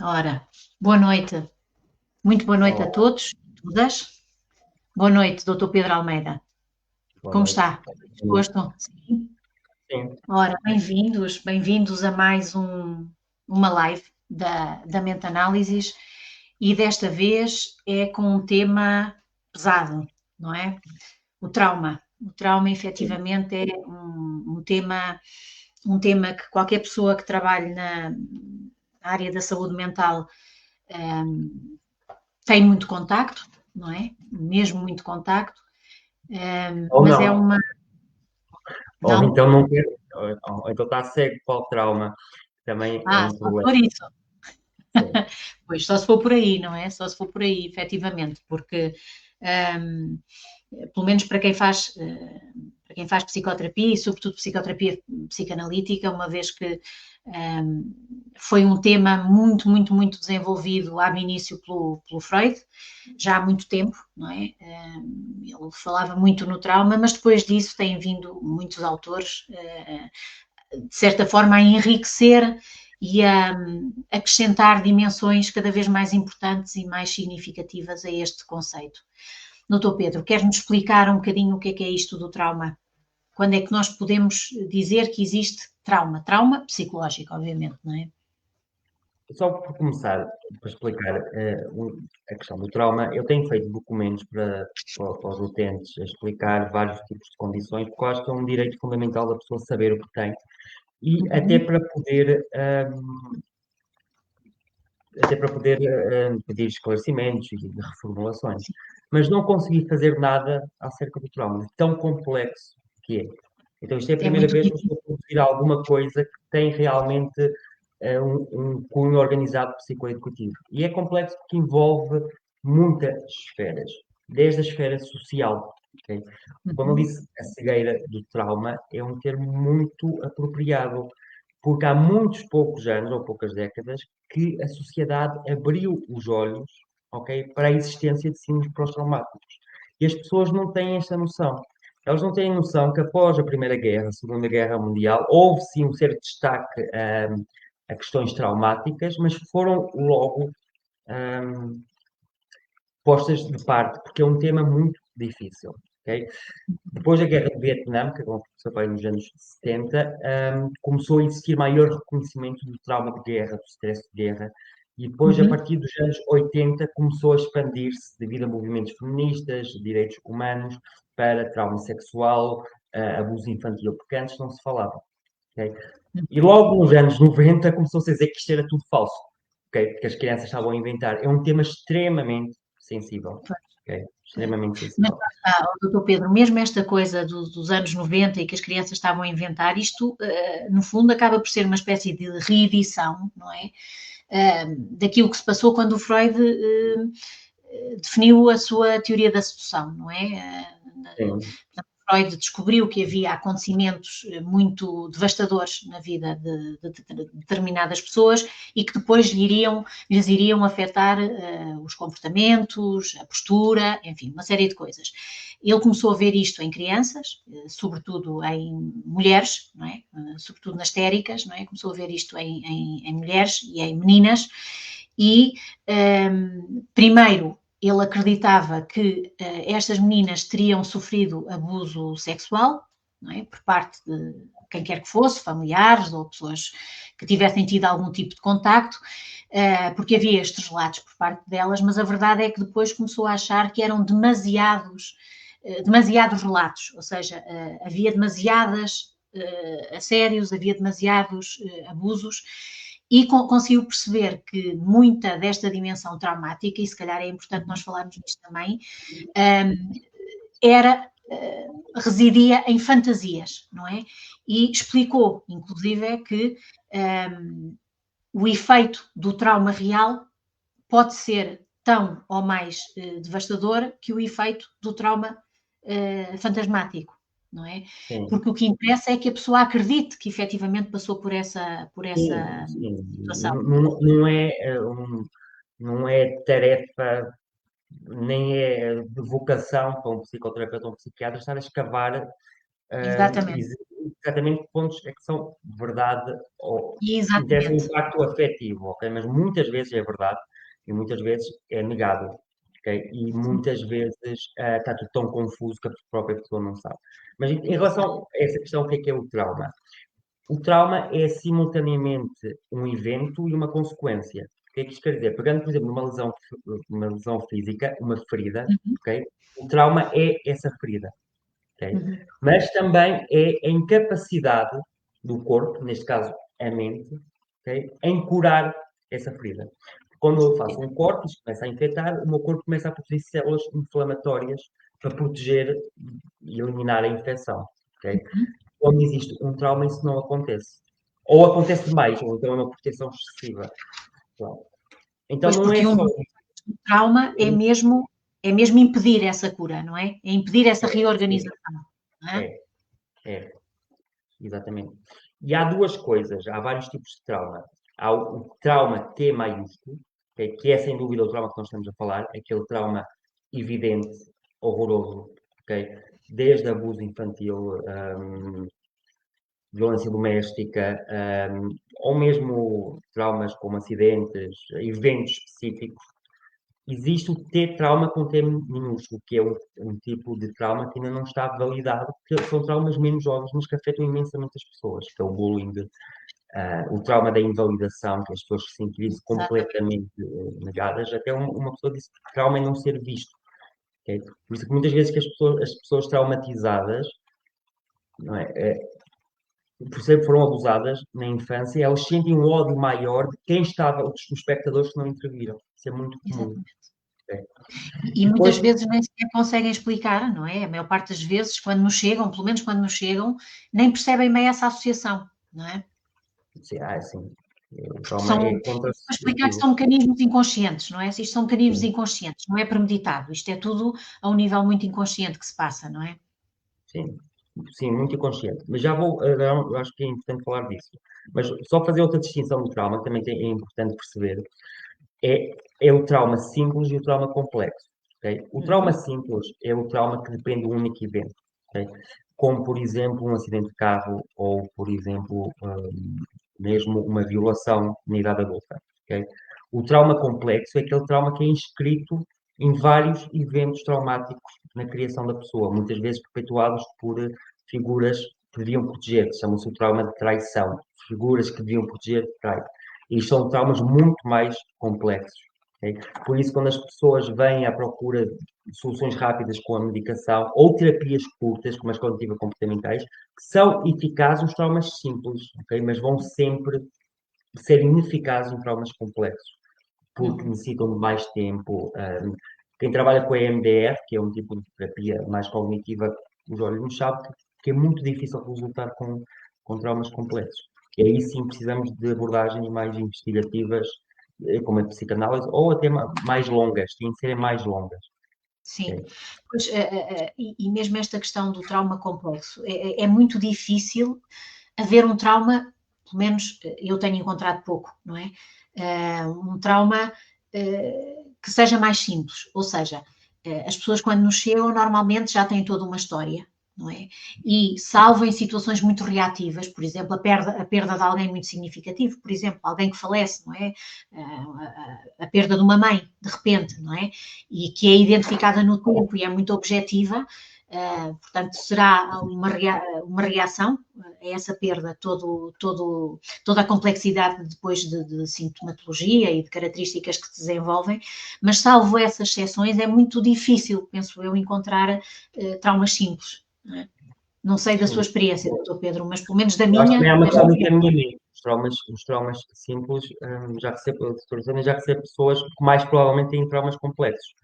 Ora, boa noite. Muito boa noite a Olá, todos, todas. Boa noite, Dr. Pedro Almeida. boa Como noite. está? Disposto? Sim. Sim, Ora, bem-vindos a mais uma live da Mente Análises e desta vez é com um tema pesado, não é? O trauma. O trauma, efetivamente, é um tema que qualquer pessoa que trabalhe na área da saúde mental tem muito contacto, não é? Mesmo muito contacto, ou mas é não, uma. ou Não? então não quer, ou então está cego para o trauma, também é um Só se problema. for isso. Sim. Pois, só se for por aí, não é? Só se for por aí, efetivamente, porque, um, pelo menos para quem faz psicoterapia e, sobretudo, psicoterapia psicanalítica, uma vez que foi um tema muito, muito, muito desenvolvido lá no início pelo Freud, já há muito tempo, não é? Ele falava muito no trauma, mas depois disso têm vindo muitos autores, de certa forma, a enriquecer e a acrescentar dimensões cada vez mais importantes e mais significativas a este conceito. Doutor Pedro, quer-nos explicar um bocadinho o que é isto do trauma? Quando é que nós podemos dizer que existe trauma? Trauma psicológico, obviamente, não é? Só por começar, para explicar a questão do trauma, eu tenho feito documentos para os utentes a explicar vários tipos de condições, porque eu acho que é um direito fundamental da pessoa saber o que tem e Uhum. até para poder pedir esclarecimentos e reformulações. Mas não consegui fazer nada acerca do trauma, tão complexo que é. Então, isto é a É primeira muito vez que eu difícil. estou a produzir alguma coisa que tem realmente um cunho organizado psicoeducativo. E é complexo porque envolve muitas esferas, desde a esfera social. Ok? Como eu Uhum. disse, a cegueira do trauma é um termo muito apropriado, porque há muitos poucos anos, ou poucas décadas, que a sociedade abriu os olhos, ok, para a existência de síndromes pós-traumáticos. E as pessoas não têm esta noção. Elas não têm noção que após a Primeira Guerra, a Segunda Guerra Mundial, houve sim um certo destaque a questões traumáticas, mas foram logo um, postas de parte, porque é um tema muito difícil. Ok? Depois da Guerra do Vietnã, que aconteceu para aí nos anos 70, começou a existir maior reconhecimento do trauma de guerra, do stress de guerra, e depois, a Uhum. partir dos anos 80, começou a expandir-se devido a movimentos feministas, direitos humanos, para trauma sexual, abuso infantil, porque antes não se falava. Ok? E logo nos anos 90 começou-se a dizer que isto era tudo falso, ok? Que as crianças estavam a inventar. É um tema extremamente sensível, ok? Extremamente Mas sensível. lá está, ó, doutor Pedro, mesmo esta coisa dos anos 90 e que as crianças estavam a inventar, isto, no fundo, acaba por ser uma espécie de reedição, não é? Daquilo que se passou quando o Freud definiu a sua teoria da sedução, não é? Sim. Freud descobriu que havia acontecimentos muito devastadores na vida de determinadas pessoas e que depois lhes iriam afetar os comportamentos, a postura, enfim, uma série de coisas. Ele começou a ver isto em crianças, sobretudo em mulheres, não é? Sobretudo nas téricas, não é? Começou a ver isto em mulheres e em meninas e primeiro ele acreditava que estas meninas teriam sofrido abuso sexual, não é? Por parte de quem quer que fosse, familiares ou pessoas que tivessem tido algum tipo de contacto, porque havia estes relatos por parte delas, mas a verdade é que depois começou a achar que eram demasiados relatos, ou seja, havia demasiadas assédios, havia demasiados abusos e conseguiu perceber que muita desta dimensão traumática, e se calhar é importante nós falarmos nisto também, era residia em fantasias, não é? E explicou, inclusive, que o efeito do trauma real pode ser tão ou mais devastador que o efeito do trauma fantasmático, não é? Sim, Porque o que interessa é que a pessoa acredite que efetivamente passou por sim, essa sim. situação. Não é tarefa, nem é de vocação para um psicoterapeuta ou um psiquiatra estar a escavar, e Exatamente. exatamente que pontos é que são verdade ou interessa o Exatamente. impacto afetivo, ok? Mas muitas vezes é verdade e muitas vezes é negado, ok? E Sim, muitas vezes está tudo tão confuso que a própria pessoa não sabe. Mas em exato. relação a essa questão, o que é o trauma? O trauma é simultaneamente um evento e uma consequência. O que é que isto quer dizer? Pegando, por exemplo, uma lesão física, uma ferida, Uhum, ok? O trauma é essa ferida, ok? uhum. Mas também é a incapacidade do corpo, neste caso a mente, ok? Em curar essa ferida. Quando eu faço um corte, isto começa a infectar, o meu corpo começa a produzir células inflamatórias para proteger e eliminar a infecção, ok? Uhum. Quando existe um trauma, isso não acontece. Ou acontece demais, ou então é uma proteção excessiva. Claro. Então Pois não é porque um só dos trauma é mesmo impedir essa cura, não é? É impedir essa sim, reorganização, não é? é, é, exatamente. E há duas coisas, há vários tipos de trauma. Há o trauma T maiúsculo, que é sem dúvida o trauma que nós estamos a falar, aquele trauma evidente, horroroso, ok? Desde abuso infantil, violência doméstica, ou mesmo traumas como acidentes, eventos específicos. Existe o T-trauma com T minúsculo, que é um tipo de trauma que ainda não está validado, porque são traumas menos jovens, mas que afetam imensamente as pessoas, que é o bullying, o trauma da invalidação, que as pessoas se sentirem Exatamente. completamente negadas, até uma pessoa disse que trauma é não ser visto. Ok? Por isso que muitas vezes que as pessoas traumatizadas, não é, por ser que foram abusadas na infância, elas sentem um ódio maior de quem estava, os espectadores que não interviram. Isso é muito comum. Exatamente. Ok? E Depois, muitas vezes nem sequer conseguem explicar, não é? A maior parte das vezes, quando nos chegam, pelo menos quando nos chegam, nem percebem bem essa associação, não é? sim, o Porque trauma é isto para explicar que contra-associativo. são mecanismos inconscientes, não é? Isto são mecanismos inconscientes, não é premeditado. Isto é tudo a um nível muito inconsciente que se passa, não é? Sim, sim, muito inconsciente. Mas já vou, eu acho que é importante falar disso. Mas só fazer outra distinção do trauma, que também é importante perceber, é, é o trauma simples e o trauma complexo. Ok? O trauma Uhum, simples é o trauma que depende de um único evento. Ok? Como, por exemplo, um acidente de carro ou, por exemplo, mesmo uma violação na idade adulta. Ok? O trauma complexo é aquele trauma que é inscrito em vários eventos traumáticos na criação da pessoa, muitas vezes perpetuados por figuras que deviam proteger, que chamam-se o trauma de traição. Figuras que deviam proteger, traem. E são traumas muito mais complexos. Ok? Por isso, quando as pessoas vêm à procura de soluções rápidas com a medicação ou terapias curtas, como as cognitivo-comportamentais, que são eficazes nos traumas simples, ok? Mas vão sempre ser ineficazes em traumas complexos, porque uhum. necessitam de mais tempo. Quem trabalha com a EMDR, que é um tipo de terapia mais cognitiva, os olhos no sabe que é muito difícil resultar com traumas complexos. E aí sim precisamos de abordagens mais investigativas, como a psicanálise, ou até mais longas, têm de serem mais longas. Sim. Ok? Pois, e mesmo esta questão do trauma complexo, é muito difícil haver um trauma, pelo menos eu tenho encontrado pouco, não é? Um trauma que seja mais simples, ou seja, as pessoas quando nos chegam normalmente já têm toda uma história, não é? E salvo em situações muito reativas, por exemplo, a perda de alguém muito significativo, por exemplo, alguém que falece, não é? A perda de uma mãe, de repente, não é? E que é identificada no tempo e é muito objetiva, portanto, será uma reação a essa perda, toda a complexidade depois de sintomatologia e de características que se desenvolvem, mas salvo essas exceções, é muito difícil, penso eu, encontrar traumas simples. Não sei da sua Sim. experiência, doutor Pedro, mas pelo menos da Eu acho que também minha, há uma questão de deixa-me ver. encaminhamento. Os traumas simples, já recebo, doutora Susana, já recebo pessoas que mais provavelmente têm traumas complexos.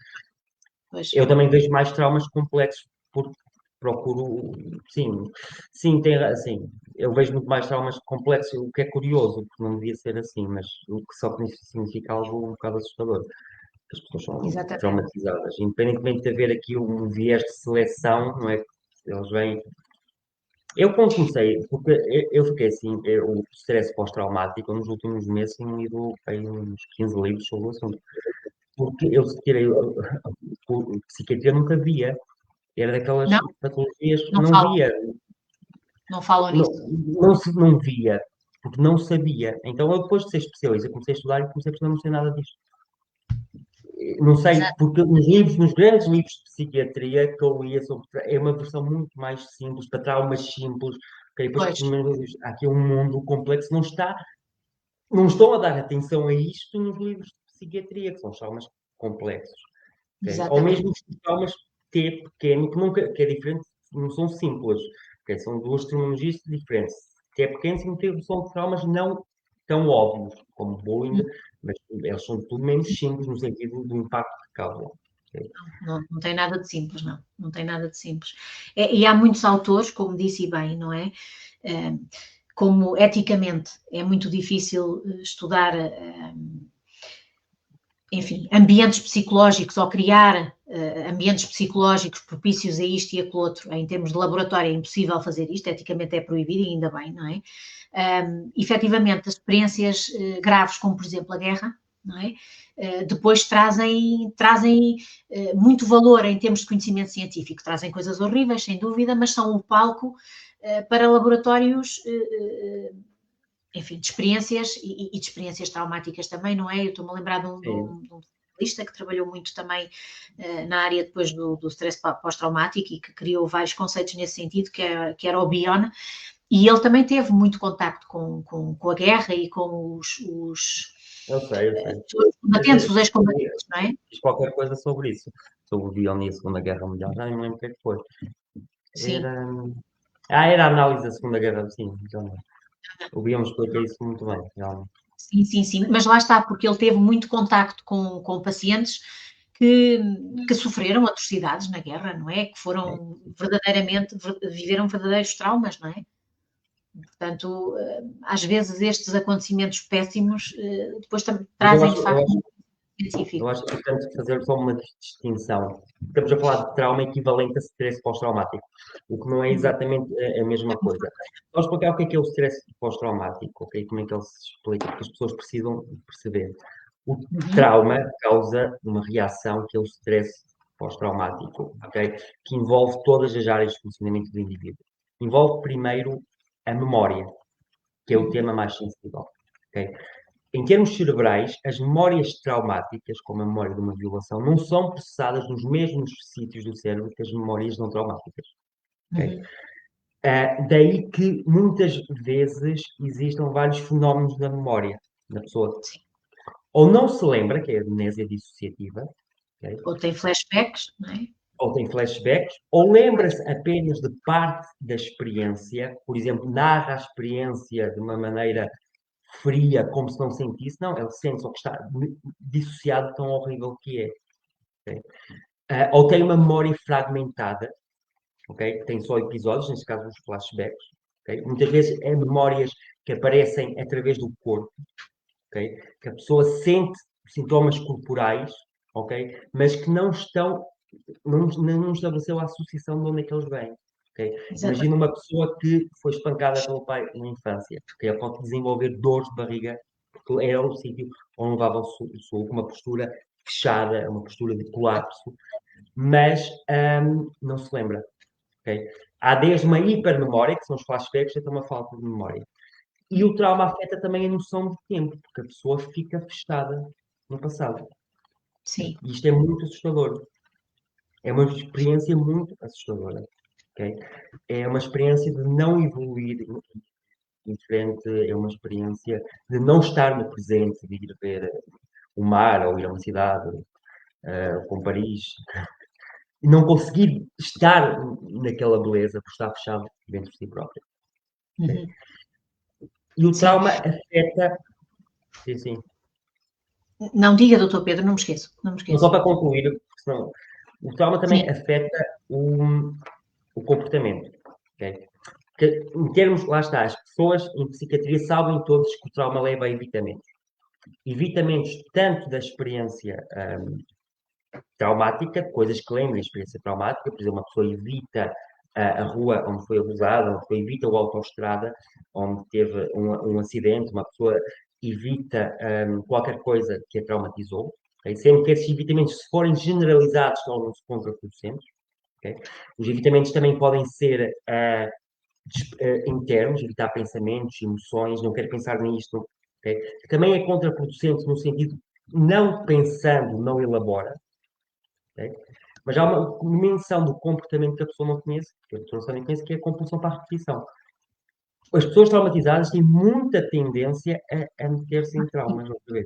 Pois, Eu também vejo mais traumas complexos porque procuro, sim, sim, assim, eu vejo muito mais traumas complexos, o que é curioso, porque não devia ser assim, mas o que só significa algo um bocado assustador. As pessoas são exatamente. traumatizadas, independentemente de haver aqui um viés de seleção, não é? Eles vêm. Eu quando comecei, porque eu fiquei assim, o stress pós-traumático, nos últimos meses tenho lido bem, uns 15 livros sobre o assunto. Porque eu tirei psiquiatria nunca via. Era daquelas Não, patologias que não não falo. via. Não falam Não, nisso. não via, porque não sabia. Então, eu depois de ser especialista, comecei a estudar e comecei a perceber que não sei nada disto. Não sei, Exato. porque nos livros, nos grandes livros de psiquiatria que eu lia sobre, é uma versão muito mais simples, para traumas simples, ok? Depois, Pois, há aqui um mundo complexo, não estão a dar atenção a isto nos livros de psiquiatria, que são os traumas complexos, ok? Ou exatamente. mesmo os traumas T pequeno, que é diferente, não são simples, ok? São duas terminologias diferentes. T pequeno significa que são traumas não tão óbvios, como bullying, mas eles são tudo menos simples no sentido do impacto que causam. Ok? Não, não tem nada de simples, não. Não tem nada de simples. E há muitos autores, como disse bem, não é? Como eticamente é muito difícil estudar, enfim, ambientes psicológicos ou criar ambientes psicológicos propícios a isto e aquilo outro, em termos de laboratório é impossível fazer isto, eticamente é proibido e ainda bem, não é? Efetivamente, as experiências graves, como por exemplo a guerra, não é? Depois trazem muito valor em termos de conhecimento científico, trazem coisas horríveis, sem dúvida, mas são o palco para laboratórios enfim, de experiências e de experiências traumáticas também, não é? Eu estou-me a lembrar de um especialista que trabalhou muito também na área depois do stress pós-traumático e que criou vários conceitos nesse sentido, que era o Bion, e ele também teve muito contacto com a guerra e com Eu sei. os combatentes, Até os ex-combatentes, não é? fiz qualquer coisa sobre isso, sobre o Dion e a Segunda Guerra Mundial, já nem me lembro o que é que foi. Sim, Era, era a análise da Segunda Guerra, sim, já não. O Bion explica isso muito bem, realmente. sim, mas lá está, porque ele teve muito contacto com pacientes que, que sofreram atrocidades na guerra, não é? Que É. foram verdadeiramente, viveram verdadeiros traumas, não é? Portanto, às vezes estes acontecimentos péssimos depois Mas trazem de facto um científico. eu acho importante fazer só uma distinção. Estamos a falar de trauma equivalente a stress pós-traumático, o que não é Uhum. exatamente a mesma coisa. Só explicar o que é o stress pós-traumático, ok? Como é que ele se explica, porque as pessoas precisam perceber. O Uhum. trauma causa uma reação que é o stress pós-traumático, ok? Que envolve todas as áreas de funcionamento do indivíduo. Envolve primeiro a memória, que é o Uhum. tema mais sensível, ok? Em termos cerebrais, as memórias traumáticas, como a memória de uma violação, não são processadas nos mesmos sítios do cérebro que as memórias não traumáticas. Ok? Uhum. Daí que muitas vezes existam vários fenómenos da memória da pessoa. Sim. Ou não se lembra, que é a amnésia dissociativa, ok? Ou tem flashbacks, não é? Ou tem flashbacks, ou lembra-se apenas de parte da experiência, por exemplo, narra a experiência de uma maneira fria, como se não sentisse. Não, ele sente, só que está dissociado de tão horrível que é. Okay? Ou tem uma memória fragmentada, okay? Tem só episódios, neste caso os flashbacks. Okay? Muitas vezes é memórias que aparecem através do corpo, okay? Que a pessoa sente sintomas corporais, okay? Mas que não estabeleceu a associação de onde é que eles vêm. Okay? Imagina Exatamente. uma pessoa que foi espancada pelo pai na infância, okay? Ela pode desenvolver dores de barriga, porque era o sítio onde levava o sul, com uma postura fechada, uma postura de colapso, mas não se lembra. Okay? Há desde uma hipermemória, que são os flashbacks, até uma falta de memória. E o trauma afeta também a noção de tempo, porque a pessoa fica fechada no passado. Sim. E isto é muito assustador. É uma experiência muito assustadora. Okay? É uma experiência de não evoluir em frente, é uma experiência de não estar no presente, de ir ver o mar ou ir a uma cidade, como Paris, e não conseguir estar naquela beleza por estar fechado dentro de si próprio. Okay? Uhum. E o Sim. trauma afeta. Sim, sim. Não diga, doutor Pedro, não me esqueço. Não me Mas só esqueço. para concluir, senão, o trauma Sim. também afeta o comportamento. Okay? Que, em termos, lá está, as pessoas em psiquiatria sabem todos que o trauma leva a evitamentos. Evitamentos tanto da experiência traumática, coisas que lembrem a experiência traumática, por exemplo, uma pessoa evita a rua onde foi abusada, uma pessoa evita a autoestrada onde teve um acidente, uma pessoa evita qualquer coisa que a traumatizou. Okay? Sempre que esses evitamentos, se forem generalizados, tornam-se contraproducentes. Okay? Os evitamentos também podem ser internos, evitar pensamentos, emoções, não quero pensar nisto, okay? Também é contraproducente no sentido, não pensando, não elabora, okay? Mas há uma dimensão do comportamento que a pessoa não conhece, que a pessoa não conhece, que é a compulsão para a repetição. As pessoas traumatizadas têm muita tendência a meter-se em traumas outra vez.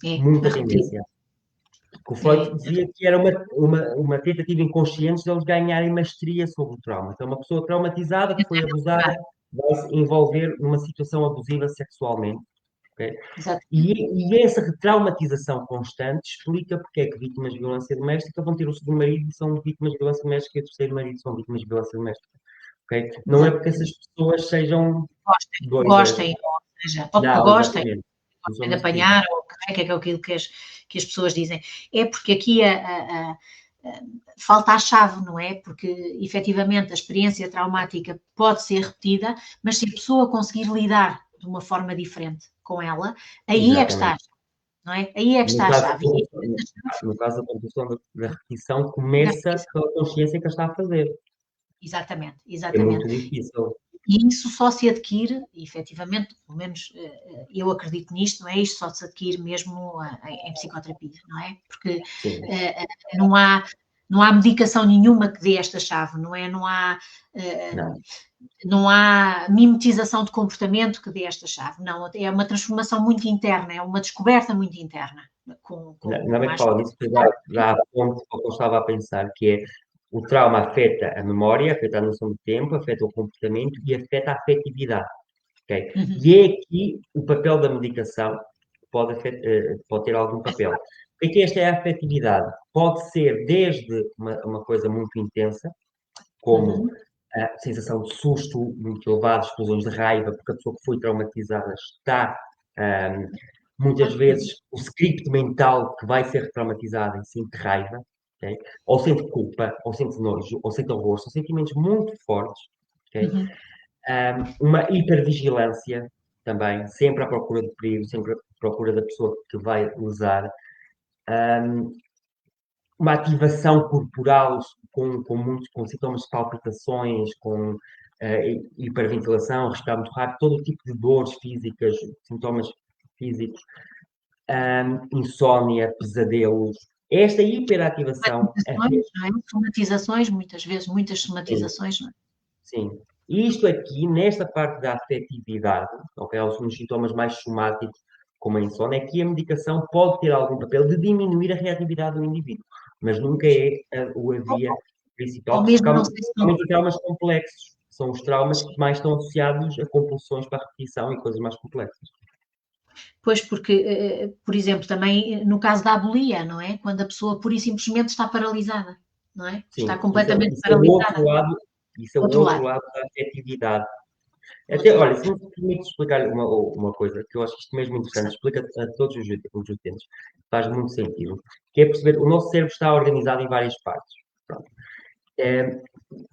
É, Muita a repetir. tendência. O Freud É, dizia que era uma tentativa inconsciente de eles ganharem maestria sobre o trauma. Então, uma pessoa traumatizada que foi abusada vai se envolver numa situação abusiva sexualmente. Okay? exato. E essa retraumatização constante explica porque é que vítimas de violência doméstica vão ter o segundo marido e são vítimas de violência doméstica e o terceiro marido são vítimas de violência doméstica. Okay? Não é porque Exatamente. essas pessoas sejam doidas. Gostem, ou seja, ou que Não, gostem exatamente. Não são de maestria. apanhar, ou que é aquilo que as pessoas dizem. É porque aqui falta a chave, não é? Porque efetivamente a experiência traumática pode ser repetida, mas se a pessoa conseguir lidar de uma forma diferente com ela, aí é que está a Exatamente. chave, não é? Aí é que No está a caso, chave. no caso da compulsão da repetição, começa pela consciência que a está a fazer. Exatamente, É muito exatamente. difícil. E isso só se adquire, efetivamente, pelo menos eu acredito nisto, não é? Isto só se adquire mesmo em psicoterapia, não é? Porque Sim. não há, não há medicação nenhuma que dê esta chave, não é? Não. Não há mimetização de comportamento que dê esta chave, não. É uma transformação muito interna, é uma descoberta muito interna. Ainda bem que Mais... fala disso, porque dá a ponto ao que eu estava a pensar, que é o trauma afeta a memória, afeta a noção do tempo, afeta o comportamento e afeta a afetividade. Okay? Uhum. E é aqui o papel da medicação que pode ter algum papel. O que é esta é a afetividade? Pode ser desde uma coisa muito intensa, como a sensação de susto muito elevado, explosões de raiva, porque a pessoa que foi traumatizada está, muitas vezes, o script mental que vai ser retraumatizado e sente raiva, okay? Ou sente culpa, ou sente nojo, ou sente horror, são sentimentos muito fortes, okay? Uma hipervigilância também, sempre à procura de perigo, sempre à procura da pessoa que vai usar. Uma ativação corporal com sintomas de palpitações, com hiperventilação, respirar muito rápido, todo o tipo de dores físicas, sintomas físicos, insónia, pesadelos. Esta hiperativação Não é? Somatizações, muitas vezes, muitas sim, somatizações, não é? sim. E isto aqui, nesta parte da afetividade, okay, alguns sintomas mais somáticos, como a insónia, aqui a medicação pode ter algum papel de diminuir a reatividade do indivíduo, mas nunca é a via Ou principal, mesmo, não sei se não. principalmente em traumas complexos. São os traumas que mais estão associados a compulsões para a repetição e coisas mais complexas. Pois, porque, por exemplo, também no caso da abulia, não é? Quando a pessoa pura e simplesmente está paralisada, não é? Está Sim, completamente isso é o outro paralisada. lado, isso é o Outro outro lado, lado da afetividade. Até, outro olha, lado. se me permite explicar uma coisa que eu acho isto mesmo interessante, explica a todos os utentes, faz muito sentido, que é perceber o nosso cérebro está organizado em várias partes. Pronto.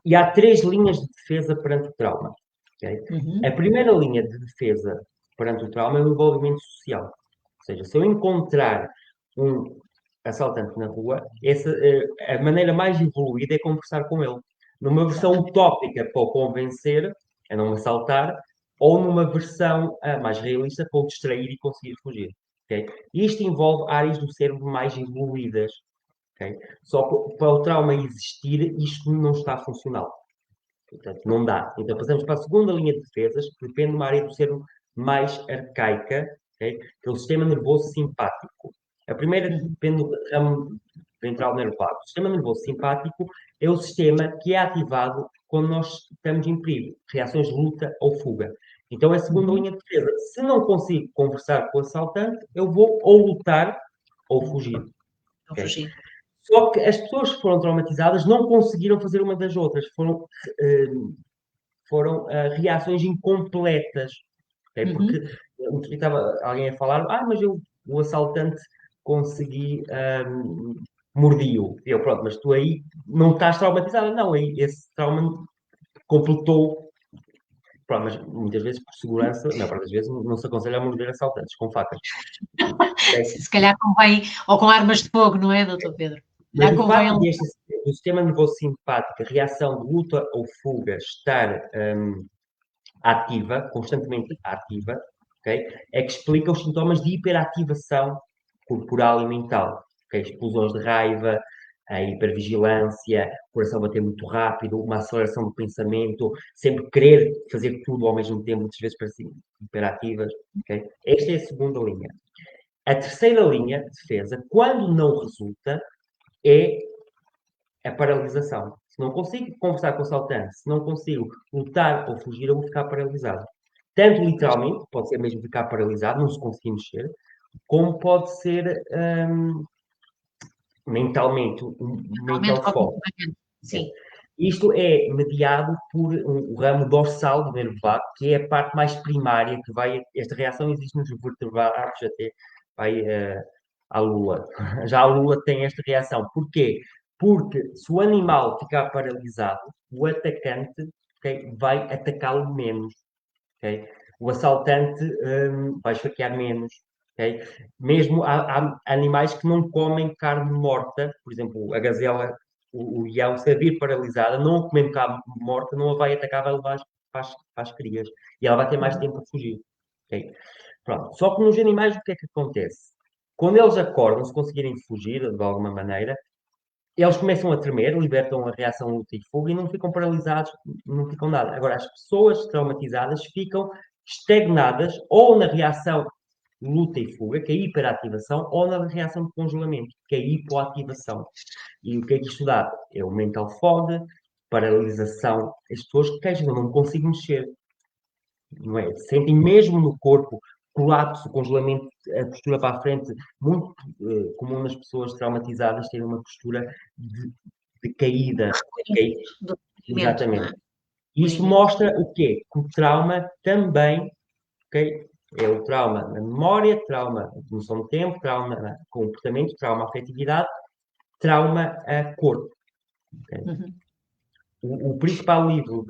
E há três linhas de defesa perante o trauma. Okay? A primeira linha de defesa perante o trauma é o envolvimento social. Ou seja, se eu encontrar um assaltante na rua, a maneira mais evoluída é conversar com ele. Numa versão Exatamente. utópica para o convencer a não assaltar, ou numa versão mais realista para o distrair e conseguir fugir. Okay? Isto envolve áreas do cérebro mais evoluídas. Okay? Só que para o trauma existir, isto não está funcional. Portanto, não dá. Então, passamos para a segunda linha de defesas, que depende de uma área do cérebro mais arcaica, okay? Que é o sistema nervoso simpático. A primeira depende do ramo ventral nervado. O sistema nervoso simpático é o sistema que é ativado quando nós estamos em perigo, reações de luta ou fuga. Então, é a segunda linha de defesa. Se não consigo conversar com o assaltante, eu vou ou lutar ou fugir. Não Okay? fugir. Só que as pessoas que foram traumatizadas não conseguiram fazer uma das outras. Foram reações incompletas. Okay? Porque estava alguém a falar, mas o assaltante consegui, mordi-o. Eu, pronto, mas tu aí não estás traumatizada. Não, aí esse trauma completou. Pronto, mas muitas vezes, por segurança, na parte das vezes, não se aconselha a morder assaltantes com facas. Okay? Se calhar convém, ou com armas de fogo, não é, doutor Pedro? Mas Já o convém. facto do sistema nervoso simpático, a reação de luta ou fuga, estar ativa, constantemente ativa, ok? É que explica os sintomas de hiperativação corporal e mental. Okay? Explosões de raiva, a hipervigilância, o coração bater muito rápido, uma aceleração do pensamento, sempre querer fazer tudo ao mesmo tempo, muitas vezes parecem hiperativas. Okay? Esta é a segunda linha. A terceira linha de defesa, quando não resulta, é a paralisação. Se não consigo conversar com o assaltante, se não consigo lutar ou fugir, eu vou ficar paralisado. Tanto literalmente, pode ser mesmo ficar paralisado, não se conseguir mexer, como pode ser mentalmente, um Mentalmente, mental fog. cognitivamente. Sim. Isto é mediado por o ramo dorsal do nervo vago, que é a parte mais primária que vai. Esta reação existe nos vertebrados, até vai à lula. Já a lula tem esta reação. Porquê? Porque se o animal ficar paralisado, o atacante, okay, vai atacá-lo menos. Okay? O assaltante vai esfaquear menos. Okay? Mesmo há animais que não comem carne morta, por exemplo, a gazela, o leão, se a vir paralisada, não comendo carne morta, não a vai atacar, vai levar para as crias. E ela vai ter mais tempo a fugir. Okay? Pronto. Só que nos animais, o que é que acontece? Quando eles acordam, se conseguirem fugir de alguma maneira, eles começam a tremer, libertam a reação luta e fuga e não ficam paralisados, não ficam nada. Agora, as pessoas traumatizadas ficam estagnadas ou na reação luta e fuga, que é a hiperativação, ou na reação de congelamento, que é a hipoativação. E o que é que isto dá? É o mental fog, paralisação. As pessoas queixam, não consigo mexer. Não é? Sentem mesmo no corpo colapso, congelamento, a postura para a frente, muito comum nas pessoas traumatizadas terem uma postura de caída. Okay? Do movimento, não Exatamente. é? Isto Movimento. mostra o quê? Que o trauma também, okay? É o trauma na memória, trauma na noção do tempo, trauma no comportamento, trauma à afetividade, trauma a corpo. Okay? Uhum. O principal livro,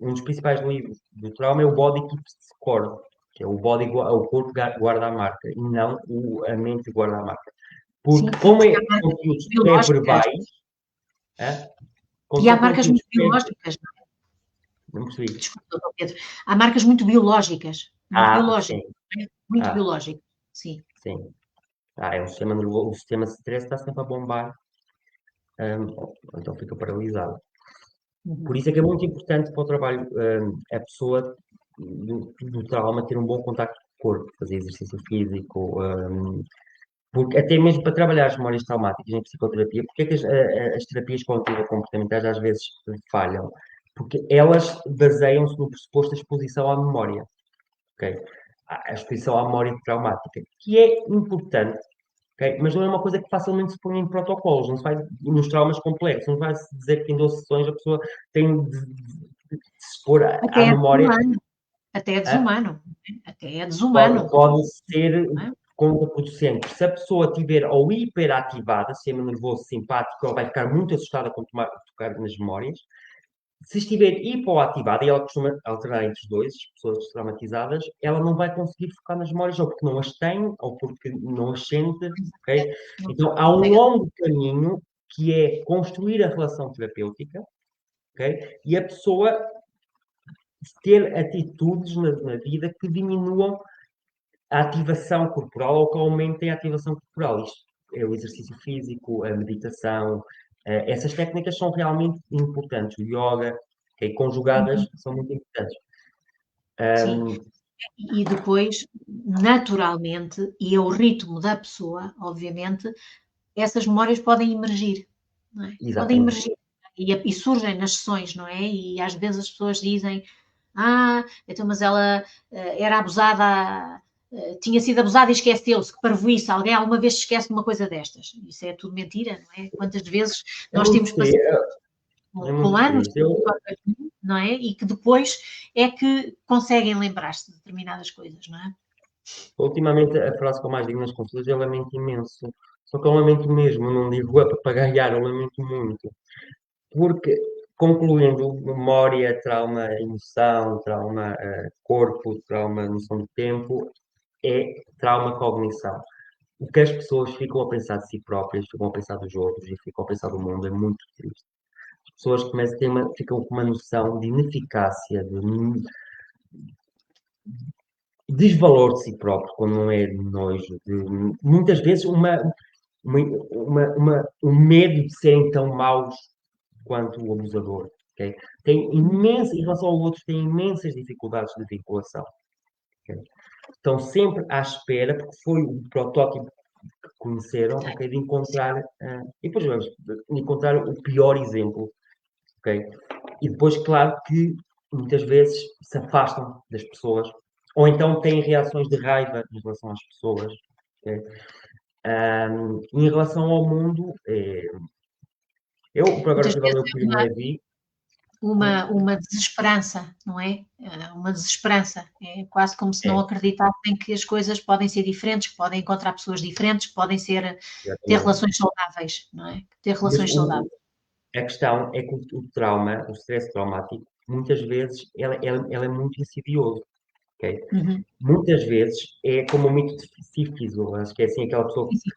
um dos principais livros do trauma é o Body Keeps Score, que é o corpo guarda a marca, e não a mente guarda a marca. Sim, Porque como porque há é marcas conteúdos biológicas. pré-verbais, como E há são marcas conteúdos muito biológicas. não percebi. Desculpa, doutor Pedro. Há marcas muito biológicas. Muito Sim. biológicas. Muito Ah, biológicas. Sim. sim. É um sistema nervoso, o sistema de stress está sempre a bombar, então fica paralisado. Por Uhum. isso é que é muito importante para o trabalho a pessoa do trauma ter um bom contacto com o corpo, fazer exercício físico, porque até mesmo para trabalhar as memórias traumáticas em psicoterapia, porque é que as terapias comportamentais às vezes falham? Porque elas baseiam-se no pressuposto da exposição à memória, ok? A exposição à memória traumática, que é importante, ok? Mas não é uma coisa que facilmente se põe em protocolos, não se vai nos traumas complexos, não vai se dizer que em 12 sessões a pessoa tem de se expor à Até é memória. desumano. Até é ah, desumano. Até é desumano. pode ser Não é? contraproducente. Se a pessoa tiver ou hiperativada, sistema nervoso simpático, ela vai ficar muito assustada quando tocar nas memórias. Se estiver hipoativada, e ela costuma alternar entre os dois, as pessoas traumatizadas, ela não vai conseguir focar nas memórias, ou porque não as tem, ou porque não as sente, ok? Não Então, há um consegue. longo caminho que é construir a relação terapêutica, ok? E a pessoa ter atitudes na vida que diminuam a ativação corporal ou que aumentem a ativação corporal. Isto é o exercício físico, a meditação, essas técnicas são realmente importantes. O yoga, okay, conjugadas, Uhum. são muito importantes. Sim. Um, E depois, naturalmente, e é o ritmo da pessoa, obviamente, essas memórias podem emergir, não é? Podem exatamente. emergir e surgem nas sessões, não é? E às vezes as pessoas dizem: "Ah, então, mas ela era abusada, tinha sido abusada e esqueceu-se, que parvoíce, alguém alguma vez se esquece de uma coisa destas?" Isso é tudo mentira, não é? Quantas vezes É nós temos muito pacientes triste. É com muito anos triste. Eu, de não é? E que depois é que conseguem lembrar-se de determinadas coisas, não é? ultimamente, a frase que eu mais digo nas consultas é lamento imenso. Só que eu lamento mesmo, não digo a papagaiar, eu lamento muito. Porque, concluindo, memória, trauma, emoção, trauma, corpo, trauma, noção do tempo, é trauma cognição. o que as pessoas ficam a pensar de si próprias, ficam a pensar dos outros e ficam a pensar do mundo é muito triste. As pessoas começam a ter ficam com uma noção de ineficácia, de desvalor de si próprio, quando não é de nojo, de, muitas vezes um medo de serem tão maus quanto o abusador. Okay? Em relação ao outro, tem imensas dificuldades de vinculação. Okay? Estão sempre à espera, porque foi o protótipo que conheceram, okay, de encontrar, e depois vamos encontrar o pior exemplo. Okay? E depois, claro que muitas vezes se afastam das pessoas, ou então têm reações de raiva em relação às pessoas. Okay? Em relação ao mundo, eu, por agora, Muitas estive a vezes ler o Primo Levi. uma desesperança, não é? Uma desesperança. É quase como se não É, acreditassem que as coisas podem ser diferentes, que podem encontrar pessoas diferentes, que podem ter exatamente. relações saudáveis, não é? Ter Mas relações saudáveis. a questão é que o trauma, o stress traumático, muitas vezes ela é muito insidioso. Okay? Uhum. Muitas vezes é como o mito de Sísifo, acho que é assim aquela pessoa Sim, sim.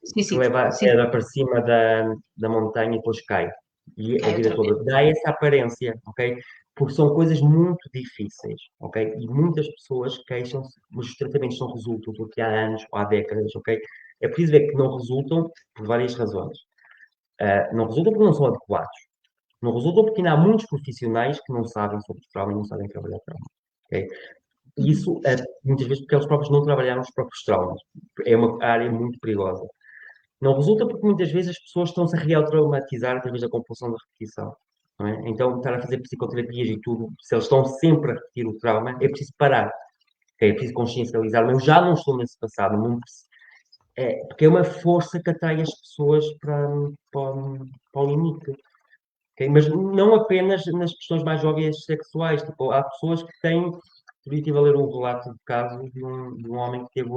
Sim, que sim. leva a Sim, sim. pedra para cima da montanha e depois cai. E a Cai vida outra vez. toda. Dá essa aparência, ok? Porque são coisas muito difíceis, ok? E muitas pessoas queixam-se, mas os tratamentos não resultam porque há anos ou há décadas, ok? É preciso ver que não resultam por várias razões. Não resultam porque não são adequados. Não resultam porque ainda há muitos profissionais que não sabem sobre trauma e não sabem trabalhar trauma. Ok? E Uhum. isso, muitas vezes, porque eles próprios não trabalharam os próprios traumas. É uma área muito perigosa. Não resulta porque muitas vezes as pessoas estão-se a reautraumatizar através da compulsão da repetição. Não é? Então, estar a fazer psicoterapias e tudo, se eles estão sempre a repetir o trauma, é preciso parar. Okay? É preciso consciencializar. Mas eu já não estou nesse passado. Não, porque é uma força que atrai as pessoas para o limite. Okay? Mas não apenas nas questões mais óbvias sexuais. Tipo, há pessoas que têm. Eu estive a ler um relato de caso de um homem que teve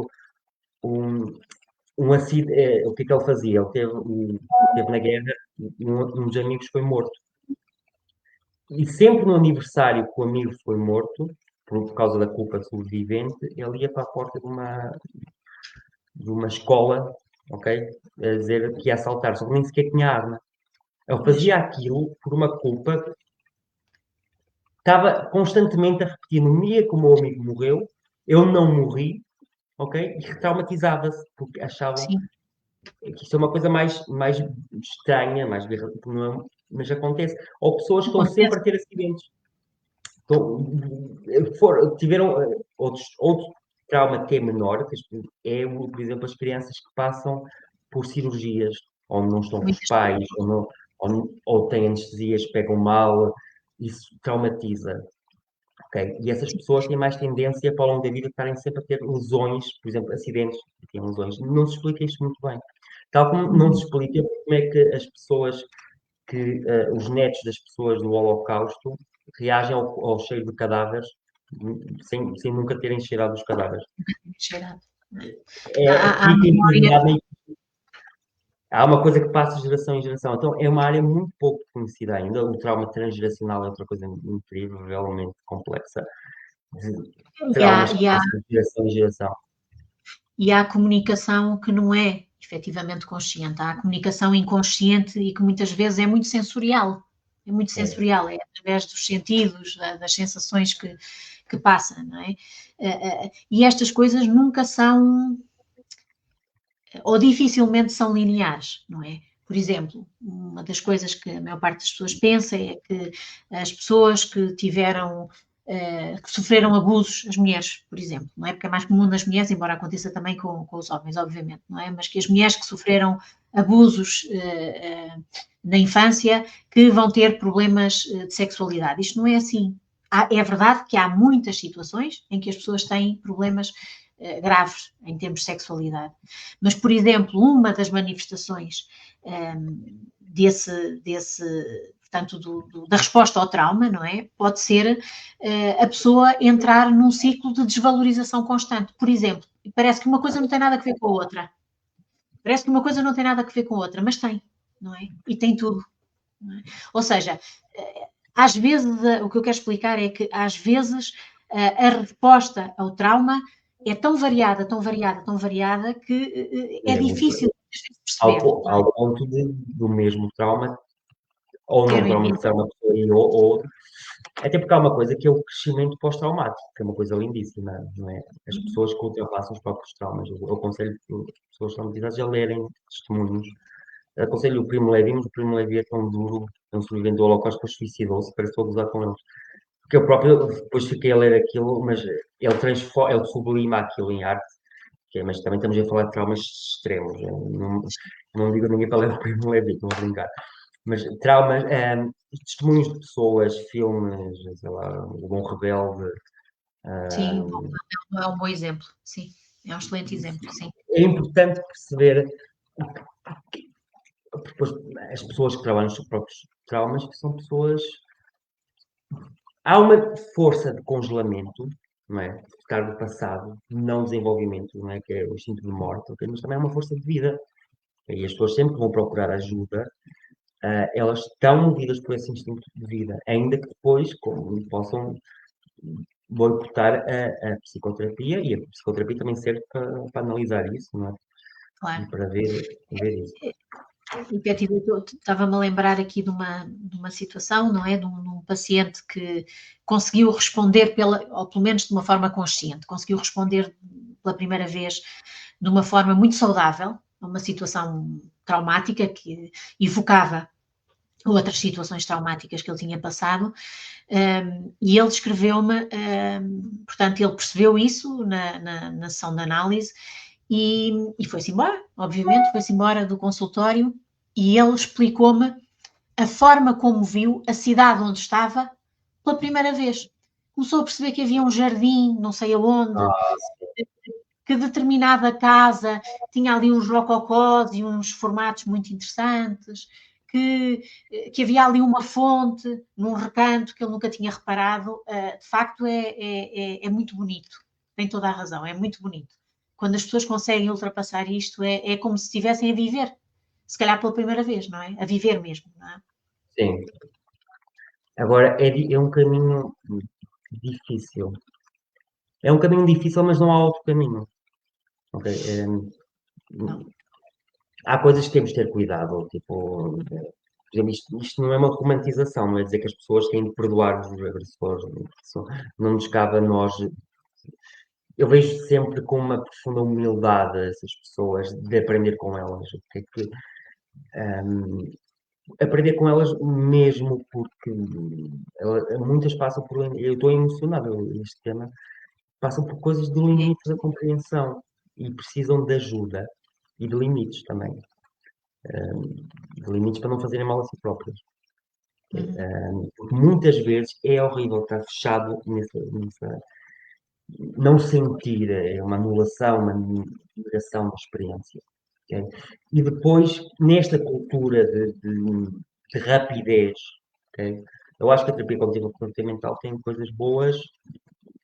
um, acidente. O que é que ele fazia? Ele teve na guerra, um dos amigos foi morto. E sempre no aniversário que o amigo foi morto, por causa da culpa sobrevivente, ele ia para a porta de uma escola, ok? A dizer que ia assaltar, só que nem sequer tinha arma. Ele Pois. fazia aquilo por uma culpa, estava constantemente a repetir: no dia que o meu amigo morreu, eu não morri, ok? E traumatizava-se, porque achavam Sim. que isto é uma coisa mais estranha, mas acontece. Ou pessoas que estão sempre Acontece. a ter acidentes. Então, tiveram outro trauma que é menor, por exemplo, as crianças que passam por cirurgias, onde não estão com os Muitas pais, vezes. ou têm anestesias, pegam mal, isso traumatiza. Ok? E essas pessoas têm mais tendência para ao longo da vida estarem sempre a ter lesões, por exemplo, acidentes que têm lesões. Não se explica isto muito bem. Tal como não Uhum. se explica como é que as pessoas os netos das pessoas do Holocausto reagem ao cheiro de cadáveres sem nunca terem cheirado os cadáveres. Cheirado. Há Fica memória. impregnado. Há uma coisa que passa de geração em geração. Então, é uma área muito pouco conhecida ainda. O trauma transgeracional é outra coisa incrivelmente complexa. De E há, traumas que e há passam de geração em geração. E há comunicação que não é efetivamente consciente, há a comunicação inconsciente e que muitas vezes é muito sensorial. É muito É, sensorial, é através dos sentidos, das sensações que passa, não é? E estas coisas nunca são, ou dificilmente são lineares, não é? Por exemplo, uma das coisas que a maior parte das pessoas pensa é que as pessoas que tiveram, que sofreram abusos, as mulheres, por exemplo, não é? Porque é mais comum nas mulheres, embora aconteça também com os homens, obviamente, não é? Mas que as mulheres que sofreram abusos na infância que vão ter problemas de sexualidade. Isto não é assim. É verdade que há muitas situações em que as pessoas têm problemas graves em termos de sexualidade. Mas, por exemplo, uma das manifestações portanto, da resposta ao trauma, não é? Pode ser a pessoa entrar num ciclo de desvalorização constante. Por exemplo, parece que uma coisa não tem nada a ver com a outra. Parece que uma coisa não tem nada a ver com a outra, mas tem, não é? E tem tudo. Não é? Ou seja, às vezes, o que eu quero explicar é que às vezes a resposta ao trauma é tão variada, tão variada, tão variada, que é É muito, difícil às vezes perceber, não é? ao ponto do mesmo trauma, ou Ter não um traumatizar uma pessoa ou outra, até porque há uma coisa que é o crescimento pós-traumático, que é uma coisa lindíssima, não é? As Uhum. pessoas que ultrapassam os próprios traumas. Eu aconselho as pessoas traumatizadas a lerem testemunhos. Eu aconselho o Primo Levi, mas o Primo Levi é tão duro, é um sobrevivente do Holocausto, depois suicidou-se, parece que estou a gozar com ele. Porque eu próprio depois fiquei a ler aquilo, mas ele transforma, ele sublima aquilo em arte, mas também estamos a falar de traumas extremos. Não digo a ninguém para ler o Primo Levi, não vou brincar. Mas traumas, testemunhos de pessoas, filmes, sei lá, O Bom Rebelde. Sim, eh, é um bom exemplo, sim. É um excelente exemplo, sim. É importante perceber, depois, as pessoas que trabalham os seus próprios traumas, que são pessoas. Há uma força de congelamento, não é? De ficar no passado, não desenvolvimento, não é? Que é o instinto de morte, ok? Mas também é uma força de vida. E as pessoas sempre que vão procurar ajuda, elas estão movidas por esse instinto de vida, ainda que depois possam boicotar a psicoterapia, e a psicoterapia também serve para analisar isso, não é? E Claro. para ver isso. Efetivamente, eu estava-me a lembrar aqui de uma situação, não é? De um paciente que conseguiu responder, ou pelo menos de uma forma consciente, conseguiu responder pela primeira vez de uma forma muito saudável a uma situação traumática que evocava outras situações traumáticas que ele tinha passado, e ele descreveu-me, portanto, ele percebeu isso na sessão de análise e foi-se embora, obviamente, foi-se embora do consultório e ele explicou-me a forma como viu a cidade onde estava pela primeira vez. Começou a perceber que havia um jardim, não sei aonde, Ah, que determinada casa tinha ali uns rococós e uns formatos muito interessantes, que havia ali uma fonte num recanto que ele nunca tinha reparado. De facto, é muito bonito. Tem toda a razão, é muito bonito. Quando as pessoas conseguem ultrapassar isto, é como se estivessem a viver, se calhar pela primeira vez, não é? A viver mesmo, não é? sim. Agora, é um caminho difícil. É um caminho difícil, mas não há outro caminho. Ok? Não. Há coisas que temos de ter cuidado, tipo, por exemplo, isto não é uma romantização, não é dizer que as pessoas têm de perdoar os agressores, não nos cabe a nós. Eu vejo sempre com uma profunda humildade essas pessoas, de aprender com elas. Hum, Aprender com elas mesmo, porque muitas passam por. Eu estou emocionado neste tema, passam por coisas do limite da compreensão e precisam de ajuda e de limites também. De limites para não fazerem mal a si próprios. Uhum. Porque muitas vezes é horrível estar fechado não sentir, é uma anulação, uma negação da experiência. Ok? E depois, nesta cultura de rapidez, ok? Eu acho que a terapia cognitiva comportamental tem coisas boas,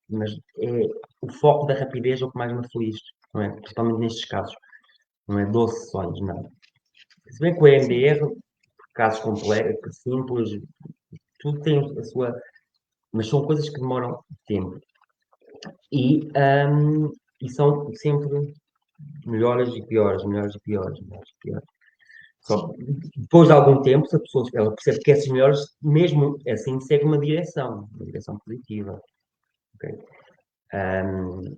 mas o foco da rapidez é o que mais me aflige, não é? Principalmente nestes casos. Não é 12 sessões, não. Se bem que o Sim. EMDR, casos complexos, simples, tudo tem a sua. Mas são coisas que demoram tempo. E, e são sempre melhores e piores, melhores e piores, melhores e piores. Só Sim. que depois de algum tempo, se a pessoa ela percebe que esses melhores, mesmo assim, segue uma direção positiva. Ok? Ahm,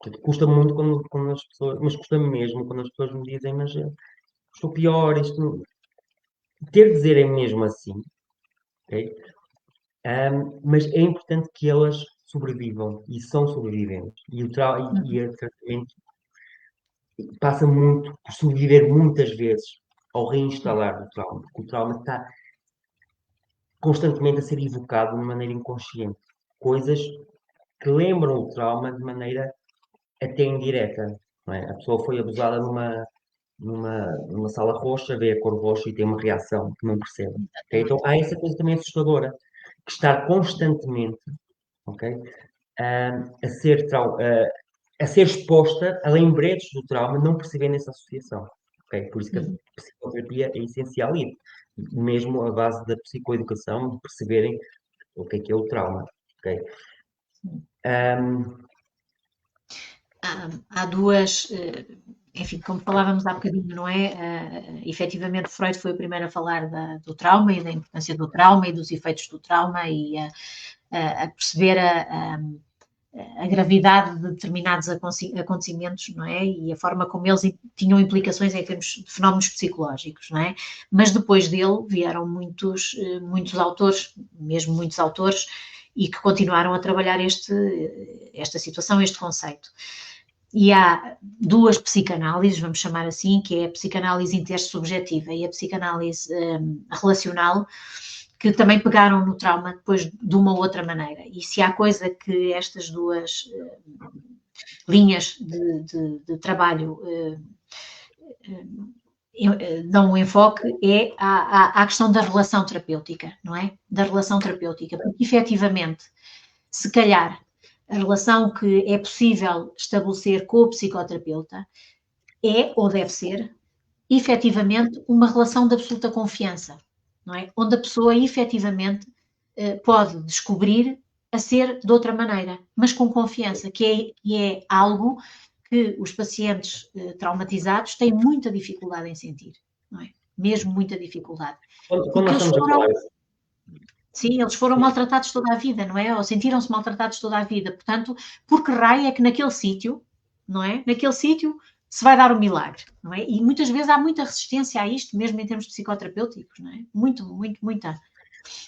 Portanto, custa muito quando as pessoas, mas custa-me mesmo quando as pessoas me dizem, mas estou pior, isto ter de dizer é mesmo assim, ok? Mas é importante que elas sobrevivam e são sobreviventes. E Uhum. o tratamento passa muito por sobreviver muitas vezes ao reinstalar o trauma, porque o trauma está constantemente a ser evocado de maneira inconsciente. Coisas que lembram o trauma de maneira até indireta. Não é? A pessoa foi abusada numa sala roxa, vê a cor roxa e tem uma reação que não percebe. Ok? Então Exatamente. há essa coisa também assustadora, que estar constantemente, ok, a ser a ser exposta a lembretes do trauma, não percebendo essa associação. Ok? Por isso que a Uhum. psicoterapia é essencial e mesmo a base da psicoeducação, de perceberem o que é o trauma. Ok? Sim. Um, há duas, enfim, como falávamos há bocadinho, não é? Efetivamente, Freud foi o primeiro a falar do trauma e da importância do trauma e dos efeitos do trauma e a perceber a gravidade de determinados acontecimentos, não é? E a forma como eles tinham implicações em termos de fenómenos psicológicos, não é? Mas depois dele vieram muitos autores, mesmo muitos autores, e que continuaram a trabalhar esta situação, este conceito. E há duas psicanálises, vamos chamar assim, que é a psicanálise intersubjetiva e a psicanálise relacional, que também pegaram no trauma depois de uma outra maneira. E se há coisa que estas duas linhas de trabalho dão um enfoque é à questão da relação terapêutica, não é? Da relação terapêutica, porque efetivamente, se calhar, a relação que é possível estabelecer com o psicoterapeuta é, ou deve ser, efetivamente, uma relação de absoluta confiança, não é? Onde a pessoa efetivamente pode descobrir a ser de outra maneira, mas com confiança, que é algo que os pacientes traumatizados têm muita dificuldade em sentir, não é? Mesmo muita dificuldade. Quando nós estamos a falar. Sim, eles foram maltratados toda a vida, não é? Ou sentiram-se maltratados toda a vida. Portanto, por que raio é que naquele sítio, não é? Naquele sítio se vai dar um milagre, não é? E muitas vezes há muita resistência a isto, mesmo em termos psicoterapêuticos, não é? Muita.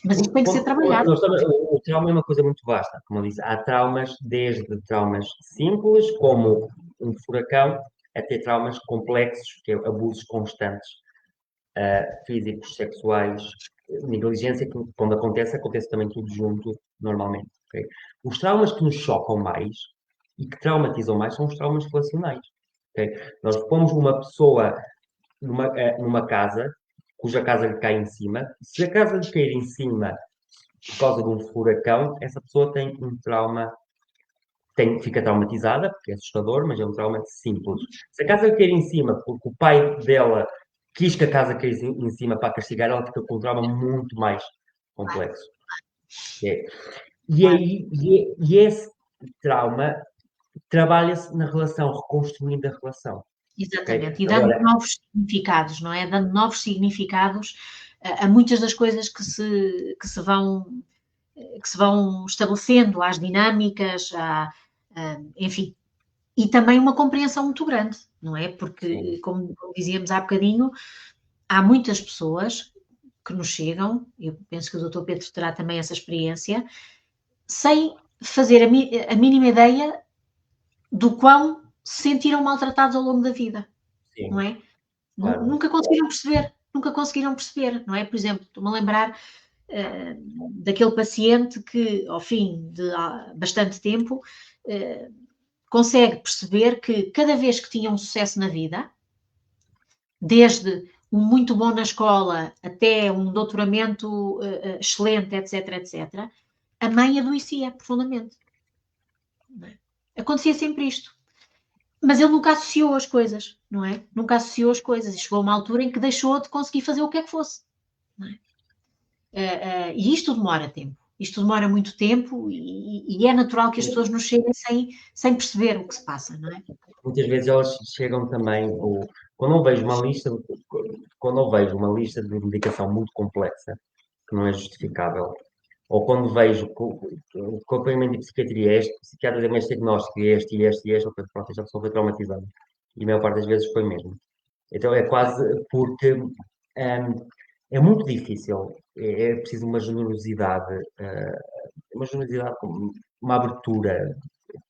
Mas isto tem que ser trabalhado. O trauma é uma coisa muito vasta, como eu disse. Há traumas, desde traumas simples, como um furacão, até traumas complexos, que é abusos constantes, físicos, sexuais, negligência, que quando acontece também tudo junto, normalmente. Okay? Os traumas que nos chocam mais e que traumatizam mais são os traumas relacionais. Okay? Nós pomos uma pessoa numa casa, cuja casa lhe cai em cima. Se a casa lhe cair em cima por causa de um furacão, essa pessoa tem um trauma, fica traumatizada, porque é assustador, mas é um trauma simples. Se a casa lhe cair em cima porque o pai dela quis que a casa caísse em cima para castigar, ela fica com um trauma muito mais complexo. É. E esse trauma trabalha-se na relação, reconstruindo a relação. Exatamente, okay? E dando novos significados, não é? Dando novos significados a muitas das coisas que se vão estabelecendo, às dinâmicas, enfim. E também uma compreensão muito grande, não é? Porque, como dizíamos há bocadinho, há muitas pessoas que nos chegam, eu penso que o Dr. Pedro terá também essa experiência, sem fazer a mínima ideia do quão se sentiram maltratados ao longo da vida, sim, não é? Claro. Nunca conseguiram perceber, não é? Por exemplo, estou-me a lembrar daquele paciente que, ao fim de bastante tempo, consegue perceber que cada vez que tinha um sucesso na vida, desde um muito bom na escola até um doutoramento excelente, etc., a mãe adoecia profundamente. Acontecia sempre isto. Mas ele nunca associou as coisas, não é? Nunca associou as coisas. E chegou a uma altura em que deixou de conseguir fazer o que é que fosse. Não é? E isto demora tempo. Isto demora muito tempo e é natural que as pessoas nos cheguem sem perceber o que se passa, não é? Muitas vezes elas chegam também, quando eu vejo uma lista de medicação muito complexa, que não é justificável, ou quando vejo o acompanhamento de psiquiatria, este psiquiatra deu este diagnóstico, este, pronto, esta pessoa foi traumatizada. E a maior parte das vezes foi mesmo. Então é quase porque é muito difícil, é preciso uma generosidade, uma abertura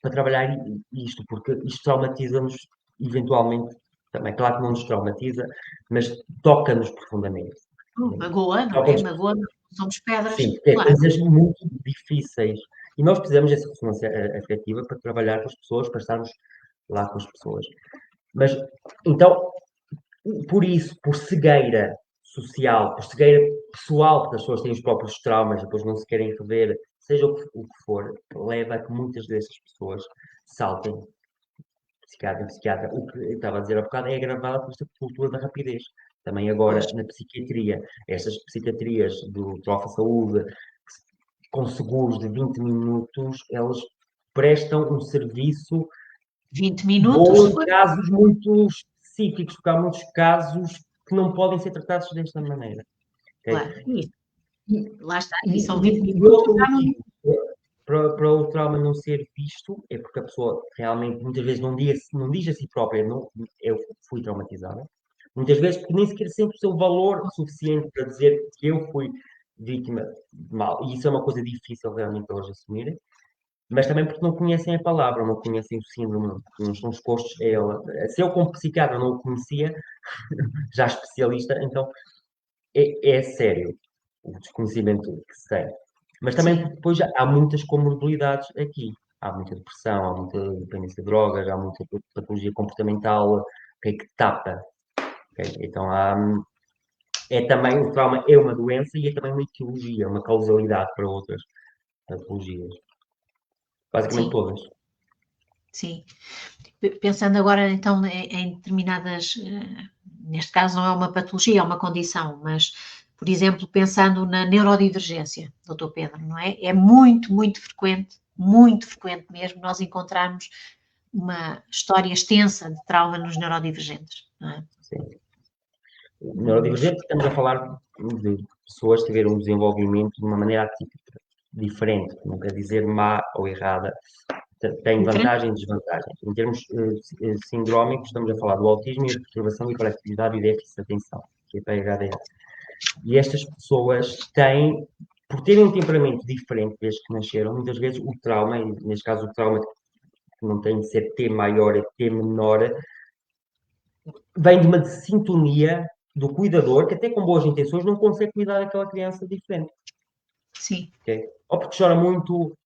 para trabalhar isto, porque isto traumatiza-nos eventualmente também. Claro que não nos traumatiza, mas toca-nos profundamente. Magoa, não é? Magoa, somos pedras. Sim, claro. Coisas muito difíceis. E nós precisamos dessa ressonância afetiva para trabalhar com as pessoas, para estarmos lá com as pessoas. Mas, então, por isso, por cegueira social, por cegueira pessoal, porque as pessoas têm os próprios traumas, depois não se querem rever, seja o que for, leva a que muitas dessas pessoas saltem psiquiatra em psiquiatra. O que eu estava a dizer há bocado é agravado por esta cultura da rapidez. Também agora na psiquiatria, estas psiquiatrias do Alfa Saúde, com seguros de 20 minutos, elas prestam um serviço 20 ou minutos, em casos muito específicos, porque há muitos casos que não podem ser tratados desta maneira. Okay? claro, isso, E, lá está, e e, são 20 e minutos outro já não. motivo para o trauma não ser visto é porque a pessoa realmente muitas vezes não diz a si própria, não, eu fui traumatizada. Muitas vezes porque nem sequer sente o seu valor suficiente para dizer que eu fui vítima de mal. E isso é uma coisa difícil realmente hoje assumir, mas também porque não conhecem a palavra, não conhecem o síndrome, não estão expostos a ela. Se eu, como psiquiatra, não o conhecia, já especialista, então é sério o desconhecimento que se tem. Mas também Sim, porque depois há muitas comorbilidades aqui. Há muita depressão, há muita dependência de drogas, há muita patologia comportamental que tapa. Okay? Então é também, o trauma é uma doença e é também uma etiologia, uma causalidade para outras patologias. Basicamente sim, todas. sim. Pensando agora então em determinadas, neste caso não é uma patologia, é uma condição, mas, por exemplo, pensando na neurodivergência, doutor Pedro, não é? É muito frequente mesmo, nós encontrarmos uma história extensa de trauma nos neurodivergentes, não é? Sim. Neurodivergente, estamos a falar de pessoas que tiveram um desenvolvimento de uma maneira atípica, diferente, não quer dizer má ou errada, tem Diferente? vantagens e desvantagens. Em termos sindrómicos, estamos a falar do autismo e a perturbação de hiperatividade e déficit de atenção, que é PHD. E estas pessoas têm, por terem um temperamento diferente desde que nasceram, muitas vezes o trauma, e neste caso o trauma que não tem de ser T maior, é T menor, vem de uma sintonia do cuidador que até com boas intenções não consegue cuidar daquela criança diferente. Sim, Okay? Ou porque chora muito.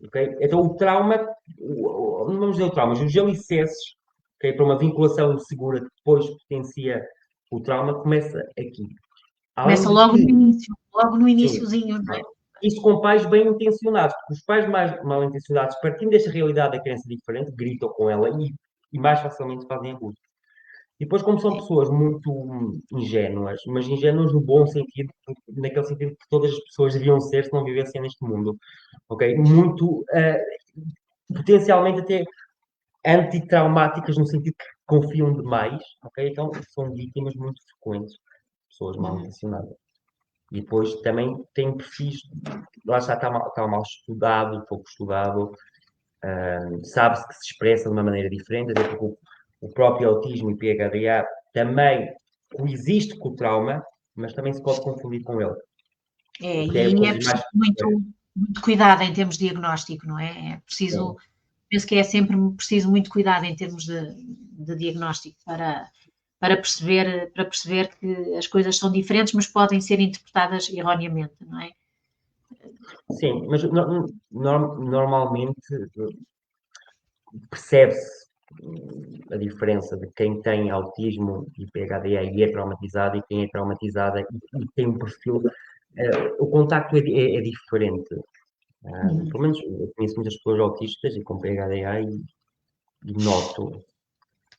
Okay? Então o trauma, não vamos dizer o trauma, mas os alicerces, okay, para uma vinculação segura que depois potencia o trauma, começa aqui. Além começa de que, logo no sim, iniciozinho, não é? isso com pais bem intencionados, porque os pais mais mal intencionados, partindo desta realidade da criança diferente, gritam com ela e mais facilmente fazem abuso. E depois, como são É, pessoas muito ingênuas, mas ingênuas no bom sentido, naquele sentido que todas as pessoas deviam ser se não vivessem neste mundo, ok? Muito, potencialmente até antitraumáticas, no sentido que confiam demais, ok? Então, são vítimas muito frequentes, pessoas mal uhum, intencionadas. E depois também tem perfis, lá está mal estudado, pouco estudado, sabe-se que se expressa de uma maneira diferente, até porque o próprio autismo e PHDA também coexiste com o trauma, mas também se pode confundir com ele, porque é e é coisas mais. preciso muito cuidado em termos de diagnóstico, não é? É preciso, Sim, penso que é sempre preciso muito cuidado em termos de diagnóstico para perceber que as coisas são diferentes, mas podem ser interpretadas erroneamente, não é? sim, mas normalmente percebe-se a diferença de quem tem autismo e PHD e é traumatizado e quem é traumatizada e tem um perfil. O contacto é diferente. Uhum. Pelo menos eu conheço muitas pessoas autistas e com PHDA e noto,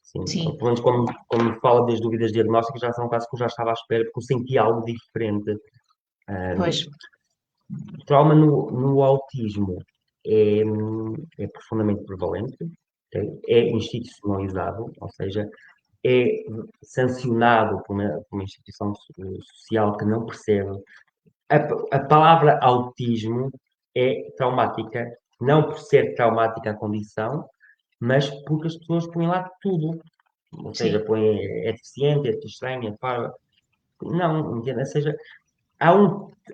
sim, Sim, pelo menos quando me fala das dúvidas diagnósticas, já são casos que eu já estava à espera, porque eu senti algo diferente. pois, Um, o trauma no autismo é, é profundamente prevalente, é institucionalizado, ou seja, é sancionado por uma instituição social que não percebe. A palavra autismo é traumática, não por ser traumática a condição, mas porque as pessoas põem lá tudo. Ou seja, sim. põem é deficiente, é estranho, é para. Não, entende? Ou seja,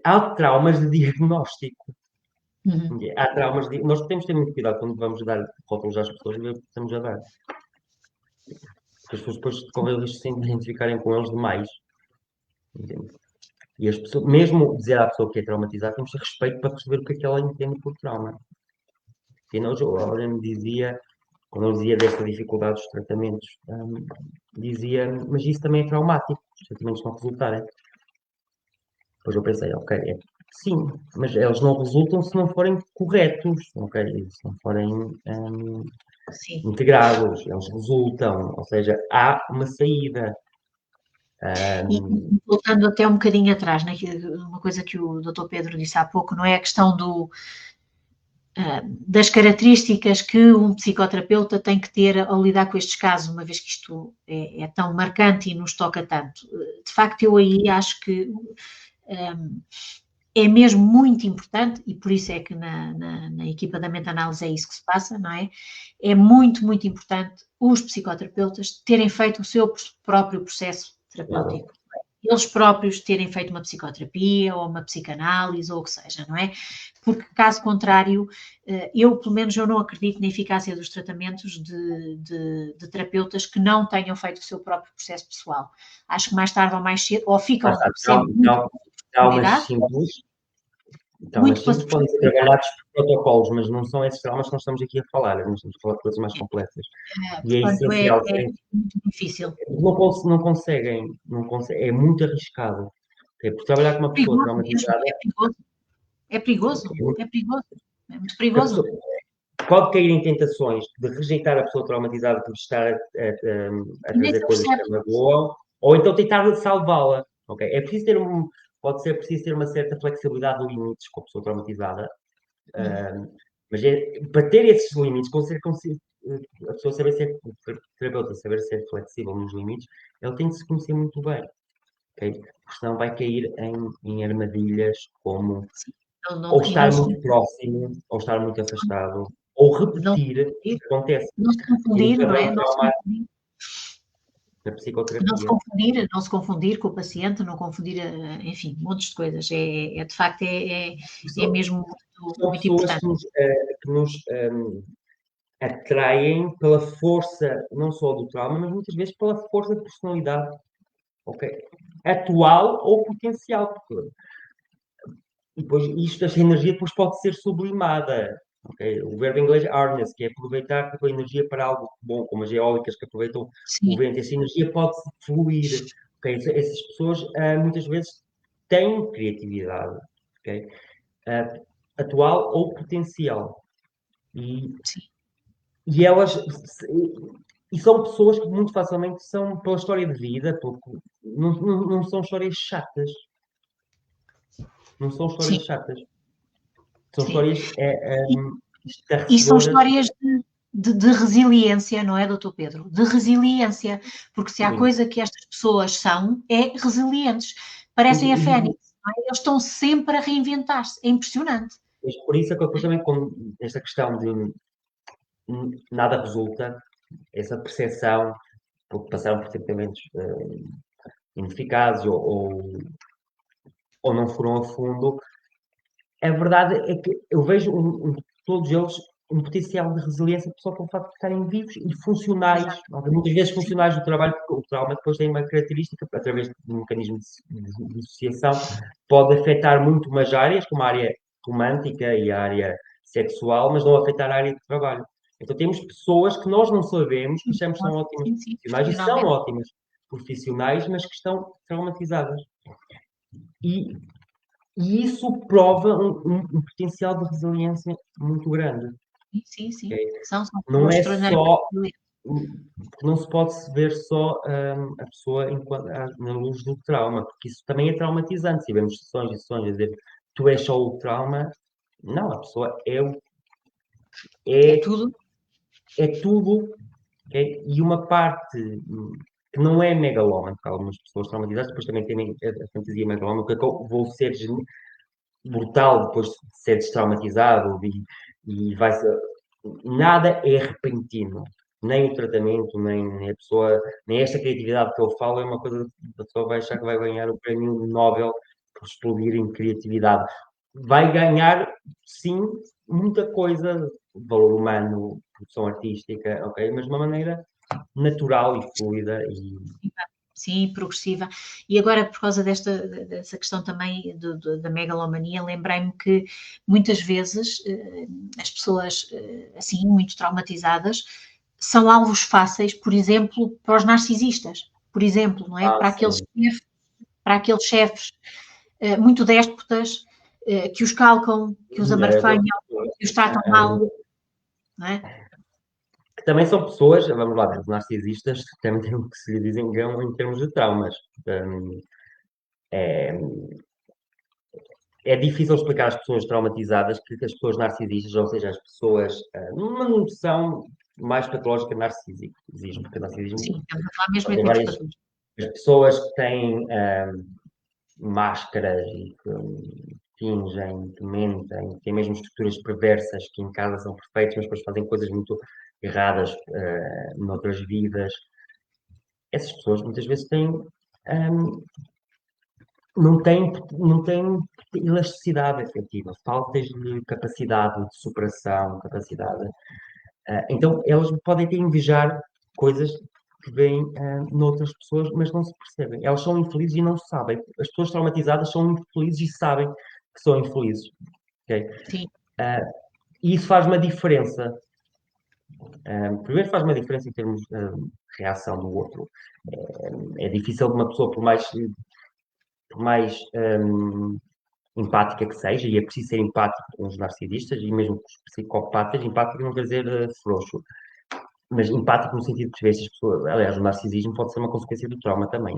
há traumas de diagnóstico. Uhum. Há traumas de. Nós temos que ter muito cuidado quando vamos dar rótulos às pessoas e ver o que estamos a dar. Porque as pessoas depois correm o risco de se identificarem com eles demais. Entende? E as pessoas, mesmo dizer à pessoa que é traumatizada, temos que ter respeito para perceber o que é que ela entende por trauma. E nós, alguém me dizia, quando eu dizia desta dificuldade dos tratamentos, dizia, mas isso também é traumático, os tratamentos não resultarem. Depois eu pensei, ok, sim, mas eles não resultam se não forem corretos, ok, se não forem Sim. integrados, eles resultam, ou seja, há uma saída. E voltando até um bocadinho atrás, né, uma coisa que o doutor Pedro disse há pouco, não é a questão das características que um psicoterapeuta tem que ter ao lidar com estes casos, uma vez que isto é tão marcante e nos toca tanto. De facto, eu aí acho que é mesmo muito importante, e por isso é que na equipa da meta-análise é isso que se passa, não é? É muito, muito importante os psicoterapeutas terem feito o seu próprio processo terapêutico. Eles próprios terem feito uma psicoterapia ou uma psicanálise ou o que seja, não é? Porque, caso contrário, eu, pelo menos, eu não acredito na eficácia dos tratamentos de terapeutas que não tenham feito o seu próprio processo pessoal. Acho que mais tarde ou mais cedo, ou ficam sempre muito traumas simples, muito podem ser trabalhados por protocolos, mas não são esses traumas que nós estamos aqui a falar, nós estamos a falar de coisas mais complexas. E é portanto, essencial. é muito difícil. Não conseguem, é muito arriscado. Okay? Por trabalhar com uma pessoa Perigoso mesmo, traumatizada. É perigoso, é perigoso, é muito A perigoso. pessoa pode cair em tentações de rejeitar a pessoa traumatizada por estar a E nem trazer se coisas que percebe. a magoam, ou então tentar salvá-la. Okay? Pode ser preciso ter uma certa flexibilidade de limites com a pessoa traumatizada, mas para ter esses limites, a pessoa saber ser, o terapeuta saber ser flexível nos limites, ele tem de se conhecer muito bem. Okay? Porque senão vai cair em armadilhas como Sim, ou estar muito próximo, ou estar muito afastado, ou não repetir o que acontece. não se Tem um confundir, não é? padrão traumático na psicoterapia. Não se confundir com o paciente, não confundir, enfim, montes de coisas. De facto, é São, mesmo muito, são muito pessoas importante. que nos atraem pela força, não só do trauma, mas muitas vezes pela força de personalidade, ok? Atual ou potencial. E depois, esta energia depois pode ser sublimada. Okay? O verbo em inglês é harness, que é aproveitar tipo, a energia para algo bom, como as eólicas que aproveitam o Sim, vento. Essa energia pode fluir. Okay? Essas pessoas muitas vezes têm criatividade, okay? Atual ou potencial. E, sim, e elas e são pessoas que muito facilmente são pela história de vida, porque não são histórias chatas. Não são sim, histórias chatas. São sim. histórias E, e são estarrecedoras. histórias de resiliência, não é, doutor Pedro? De resiliência, porque se há Sim. coisa que estas pessoas são, é resilientes. Parecem a Fênix, não é? Eles estão sempre a reinventar-se. É impressionante. Mas por isso é que eu depois também, com esta questão de nada resulta, essa percepção, porque passaram por tratamentos ineficazes ou não foram a fundo, a verdade é que eu vejo todos eles um potencial de resiliência só pelo facto de estarem vivos e funcionais. Exato. Muitas vezes Sim, funcionais do trabalho, porque o trauma depois tem uma característica, através de um mecanismo de dissociação, pode afetar muito umas áreas, como a área romântica e a área sexual, mas não afetar a área de trabalho. Então temos pessoas que nós não sabemos, que achamos que são ótimas sim, sim, profissionais e são profissionalmente. ótimas profissionais, mas que estão traumatizadas. E e isso prova um potencial de resiliência muito grande. Sim, sim, sim. Ok? São Não pessoas é extraordinariamente só, resilientes. porque não se pode ver só a pessoa na luz do trauma, porque isso também é traumatizante. Se vemos sessões e sessões a dizer tu és só o trauma, não, a pessoa É é, tudo. é tudo. Ok? E uma parte que não é megalómana, porque algumas pessoas traumatizadas depois também têm a fantasia megalómana, que eu vou ser brutal depois de ser destraumatizado e vai ser. Nada é repentino. Nem o tratamento, nem a pessoa, nem esta criatividade que eu falo é uma coisa que a pessoa vai achar que vai ganhar o prémio Nobel por explodir em criatividade. Vai ganhar, sim, muita coisa, valor humano, produção artística, ok? Mas de uma maneira natural e fluida e Sim, progressiva. E agora, por causa dessa questão também da megalomania, lembrei-me que muitas vezes as pessoas assim, muito traumatizadas, são alvos fáceis, por exemplo, para os narcisistas, por exemplo, não é? sim. Para aqueles chefes muito déspotas, que os calcam, que os amarfanham, que os tratam mal, não é? Que também são pessoas, vamos lá ver, os narcisistas também têm o que se lhe dizem em termos de traumas. É, é difícil explicar às pessoas traumatizadas que as pessoas narcisistas, ou seja, as pessoas numa noção mais patológica de narcisismo, porque narcisismo Sim, estamos a falar mesmo em tem termos várias. patológicos. As pessoas que têm máscaras e que fingem, que mentem, que têm mesmo estruturas perversas que em casa são perfeitas, mas depois fazem coisas muito erradas noutras vidas. Essas pessoas muitas vezes não têm elasticidade afetiva, faltas de capacidade de superação, capacidade. Então, elas podem até invejar coisas que veem noutras pessoas, mas não se percebem. Elas são infelizes e não sabem. As pessoas traumatizadas são infelizes e sabem que são infelizes. Okay? Sim, E isso faz uma diferença. Primeiro faz uma diferença em termos de reação do outro. É difícil uma pessoa, por mais empática que seja, e é preciso ser empático com os narcisistas e mesmo com os psicopatas, empático não quer dizer frouxo, mas empático no sentido de perceber estas pessoas. Aliás, o narcisismo pode ser uma consequência do trauma também.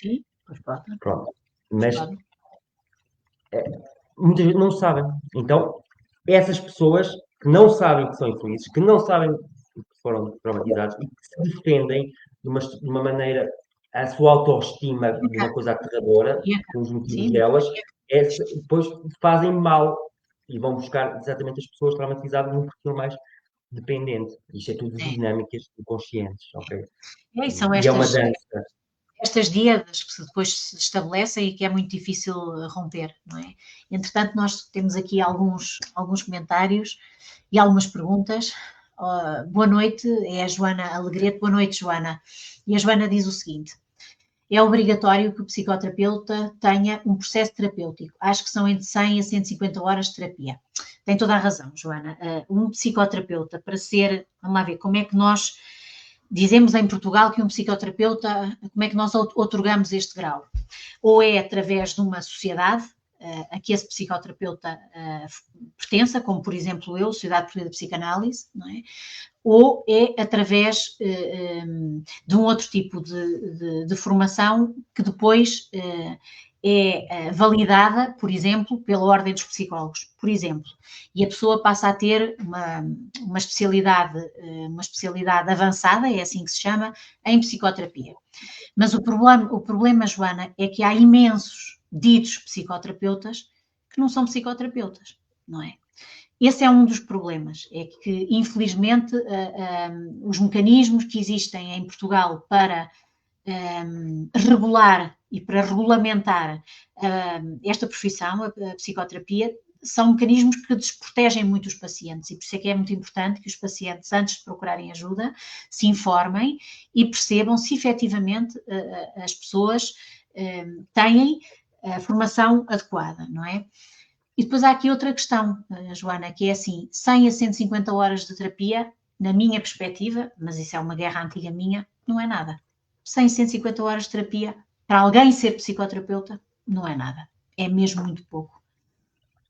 sim, pois pode, Pronto. pois Mas pode. muitas vezes não sabem. Então, essas pessoas que não sabem que são infelizes, que não sabem que foram traumatizados e que se defendem de uma maneira, a sua autoestima de uma coisa aterradora, E a com os motivos sim, delas, depois fazem mal e vão buscar exatamente as pessoas traumatizadas num perfil mais dependente. Isto é tudo é. dinâmicas inconscientes, ok? É, e são E é uma estas, dança. estas díadas que depois se estabelecem e que é muito difícil romper, não é? Entretanto, nós temos aqui alguns comentários e algumas perguntas. Boa noite, é a Joana Alegrete. Boa noite, Joana. E a Joana diz o seguinte: é obrigatório que o psicoterapeuta tenha um processo terapêutico. Acho que são entre 100 a 150 horas de terapia. Tem toda a razão, Joana. Um psicoterapeuta, para ser, vamos lá ver, como é que nós dizemos em Portugal que um psicoterapeuta, como é que nós outorgamos este grau? Ou é através de uma sociedade a que esse psicoterapeuta pertença, como por exemplo eu, Sociedade Portuguesa de Psicanálise, não é? Ou é através de um outro tipo de formação que depois é validada, por exemplo, pela Ordem dos Psicólogos, por exemplo, e a pessoa passa a ter uma especialidade avançada, é assim que se chama, em psicoterapia. Mas o problema, Joana, é que há imensos ditos psicoterapeutas que não são psicoterapeutas, não é? Esse é um dos problemas, é que, infelizmente, os mecanismos que existem em Portugal para regular e para regulamentar esta profissão, a psicoterapia, são mecanismos que desprotegem muito os pacientes e por isso é que é muito importante que os pacientes, antes de procurarem ajuda, se informem e percebam se efetivamente as pessoas têm a formação adequada, não é? E depois há aqui outra questão, Joana, que é assim, 100 a 150 horas de terapia, na minha perspectiva, mas isso é uma guerra antiga minha, não é nada. 100, 150 horas de terapia, para alguém ser psicoterapeuta, não é nada. É mesmo muito pouco.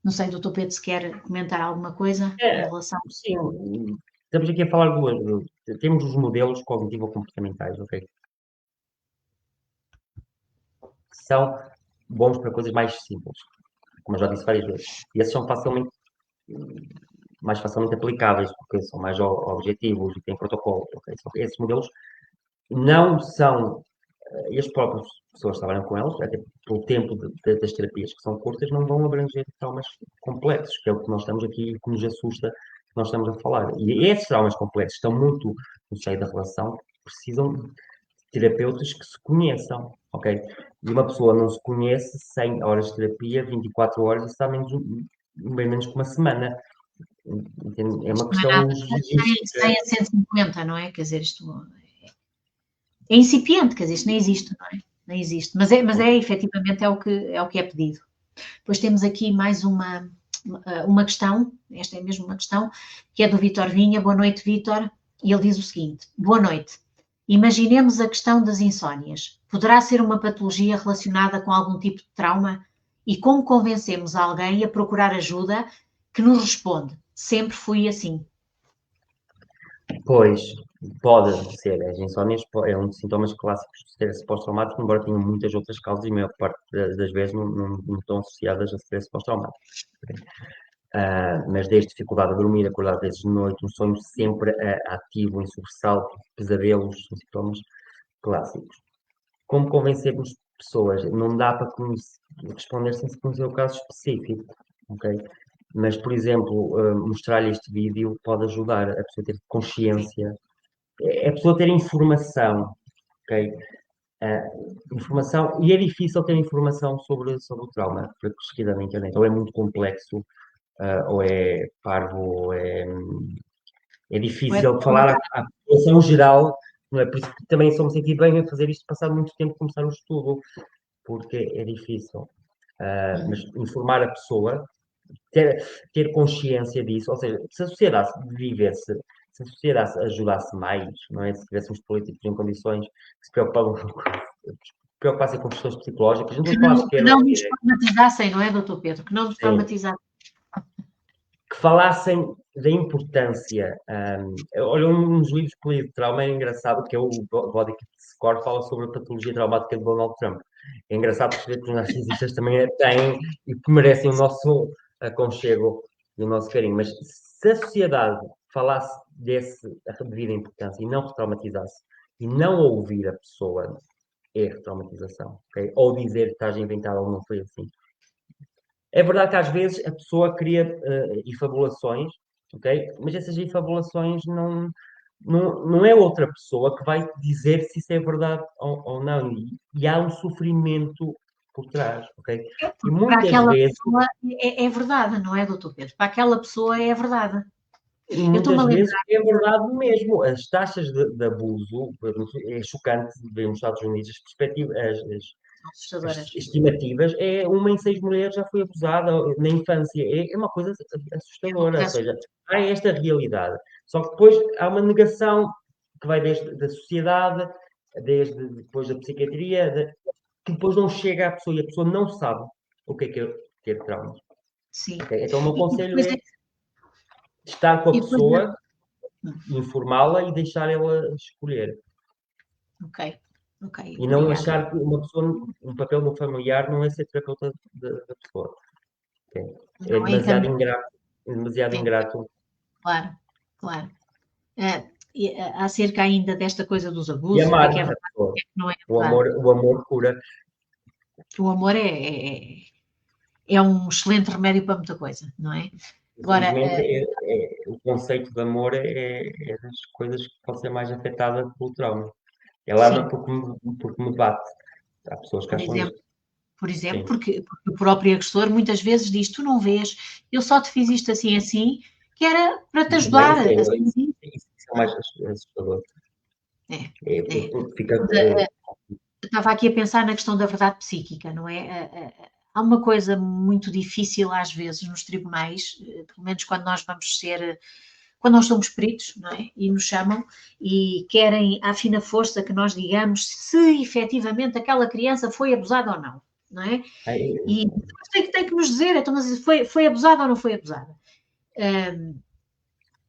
Não sei, doutor Pedro, se quer comentar alguma coisa em É, relação... sim, estamos aqui a falar temos os modelos cognitivo-comportamentais, ok? Que são bons para coisas mais simples, como eu já disse várias vezes. E esses são mais facilmente aplicáveis, porque são mais objetivos e têm protocolos, ok? Esses modelos não são, e as próprias pessoas que trabalham com eles, até pelo tempo das terapias que são curtas, não vão abranger traumas complexos, que é o que nós estamos aqui, que nos assusta, que nós estamos a falar. E esses traumas complexos estão muito no seio da relação, precisam de terapeutas que se conheçam, ok? E uma pessoa não se conhece 100 horas de terapia, 24 horas, isso está bem menos que uma semana. Entende? É uma Isto não é nada, questão logística. 100 a 150, não é? Quer dizer, isto é incipiente, quer dizer, isto nem existe, não é? Nem existe. Mas efetivamente é o que é pedido. Depois temos aqui mais uma questão, esta é mesmo uma questão, que é do Vítor Vinha. Boa noite, Vítor. E ele diz o seguinte: boa noite. Imaginemos a questão das insónias. Poderá ser uma patologia relacionada com algum tipo de trauma? E como convencemos alguém a procurar ajuda que nos responde? Sempre fui assim. Pois, Pode ser, as insónias é um dos sintomas clássicos de stress pós-traumático, embora tenham muitas outras causas e a maior parte das vezes não estão associadas a stress pós-traumático. Mas desde dificuldade a dormir, acordar vezes de noite, um sonho sempre ativo, em sobressalto, pesadelos, são sintomas clássicos. Como convencermos pessoas? Não dá para responder sem se conhecer o caso específico, ok? Mas, por exemplo, mostrar-lhe este vídeo pode ajudar a pessoa a ter consciência, a pessoa ter informação, ok? Informação, e é difícil ter informação sobre o trauma, para pesquisar na internet, ou é muito complexo, ou é parvo, ou é Ou é difícil falar à população geral, não é? Por isso que também só me senti bem a fazer isto, passado muito tempo de começar o estudo, porque é difícil. Mas informar a pessoa, ter consciência disso, ou seja, se a sociedade vivesse, se a sociedade ajudasse mais, não é? Se tivéssemos políticos em condições que se preocupassem com questões psicológicas, não estou a falar de que esquerda não ou de nos direita, traumatizassem, não é, doutor Pedro? Que não nos sim, traumatizassem. que falassem da importância. Olha, um dos livros que li de trauma é engraçado, que é o Body Keeps Score, fala sobre a patologia traumática de Donald Trump. É engraçado perceber que os narcisistas também a têm e que merecem o nosso aconchego e o nosso carinho. Mas se a sociedade falasse desse devida importância e não retraumatizasse, e não ouvir a pessoa, é retraumatização, ok? Ou dizer que estás a inventar ou não foi assim. É verdade que às vezes a pessoa cria efabulações, ok? Mas essas efabulações não é outra pessoa que vai dizer se isso é verdade ou não. E há um sofrimento por trás, ok? E Porque para muitas aquela vezes, pessoa é verdade, não é, doutor Pedro? Para aquela pessoa é verdade. e Eu estou-me muitas a vezes lembrar, é verdade mesmo. As taxas de abuso, é chocante ver nos Estados Unidos as perspectivas, são as assustadoras. estimativas, é uma em 6 mulheres já foi abusada na infância. É uma coisa É uma assustadora. Ou coisa seja, há esta realidade. Só que depois há uma negação que vai desde da sociedade, desde depois da psiquiatria, que depois não chega à pessoa e a pessoa não sabe o que é ter traumas. sim. Ok? Então, o meu E conselho depois é estar com a e depois pessoa, informá-la e deixar ela escolher. ok, ok, E não obrigada. achar que uma pessoa, um papel do familiar não é ser terapeuta da pessoa. É Não é demasiado encaminhar, ingrato, é demasiado é, ingrato. claro, claro. Acerca ainda desta coisa dos E abusos, o amar que é a verdade e o pessoa. que é que não é O verdade. amor, o amor cura. O amor é um excelente remédio para muita coisa, não é? Agora, Infelizmente, o conceito de amor é das coisas que pode ser mais afetada pelo trauma. Ela ama sim, porque me bate. Há pessoas que por acham exemplo, isto. por exemplo, Sim. porque o próprio agressor muitas vezes diz: Tu não vês, eu só te fiz isto assim, assim, que era para te Não, ajudar. isso é, Assim, isso, assim. isso é mais assustador. É, é. Porque fica. Eu estava aqui a pensar na questão da verdade psíquica, não é? Há uma coisa muito difícil às vezes nos tribunais, pelo menos quando nós vamos ser, quando nós somos peritos, não é? E nos chamam e querem à fina força que nós digamos se efetivamente aquela criança foi abusada ou não, não é? Ai, E tem que nos dizer, então, mas foi abusada ou não foi abusada?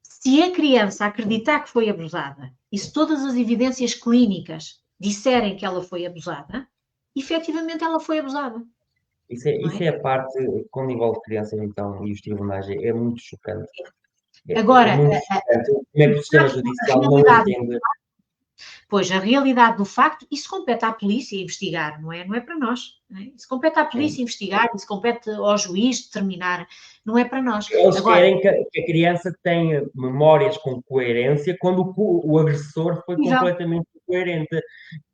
Se a criança acreditar que foi abusada e se todas as evidências clínicas disserem que ela foi abusada, efetivamente ela foi abusada, Isso é, não isso é? é a parte, quando envolve crianças, então, e os tribunais, é muito chocante. É Agora, muito chocante. Como é que o sistema a judicial não realidade, entende? pois a realidade do facto, isso compete à polícia investigar, não é? Não é para nós. Não é? Isso compete à Sim. polícia investigar, isso compete ao juiz determinar, não é para nós. Eles Agora, querem que a criança tenha memórias com coerência quando o agressor foi nível completamente incoerente.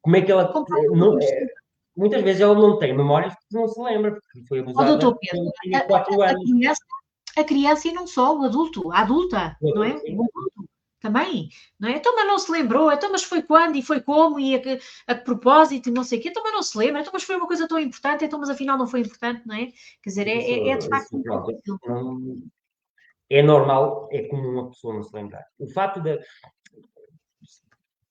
Como é que ela. completamente Não, impossível. muitas vezes ela não tem memórias porque não se lembra, porque foi Ó, doutor abusada Pedro, quando a, tinha a- 4 a anos. criança a criança e não só, o adulto, a adulta, não é? Sim. O adulto também, não é? Então, mas não se lembrou, então, mas foi quando e foi como e a que propósito e não sei o quê, então, mas não se lembra, então, mas foi uma coisa tão importante, então, mas afinal não foi importante, não é? Quer dizer, é de facto Isso, muito pronto, difícil. não, é normal, é comum a pessoa não se lembrar. O fato de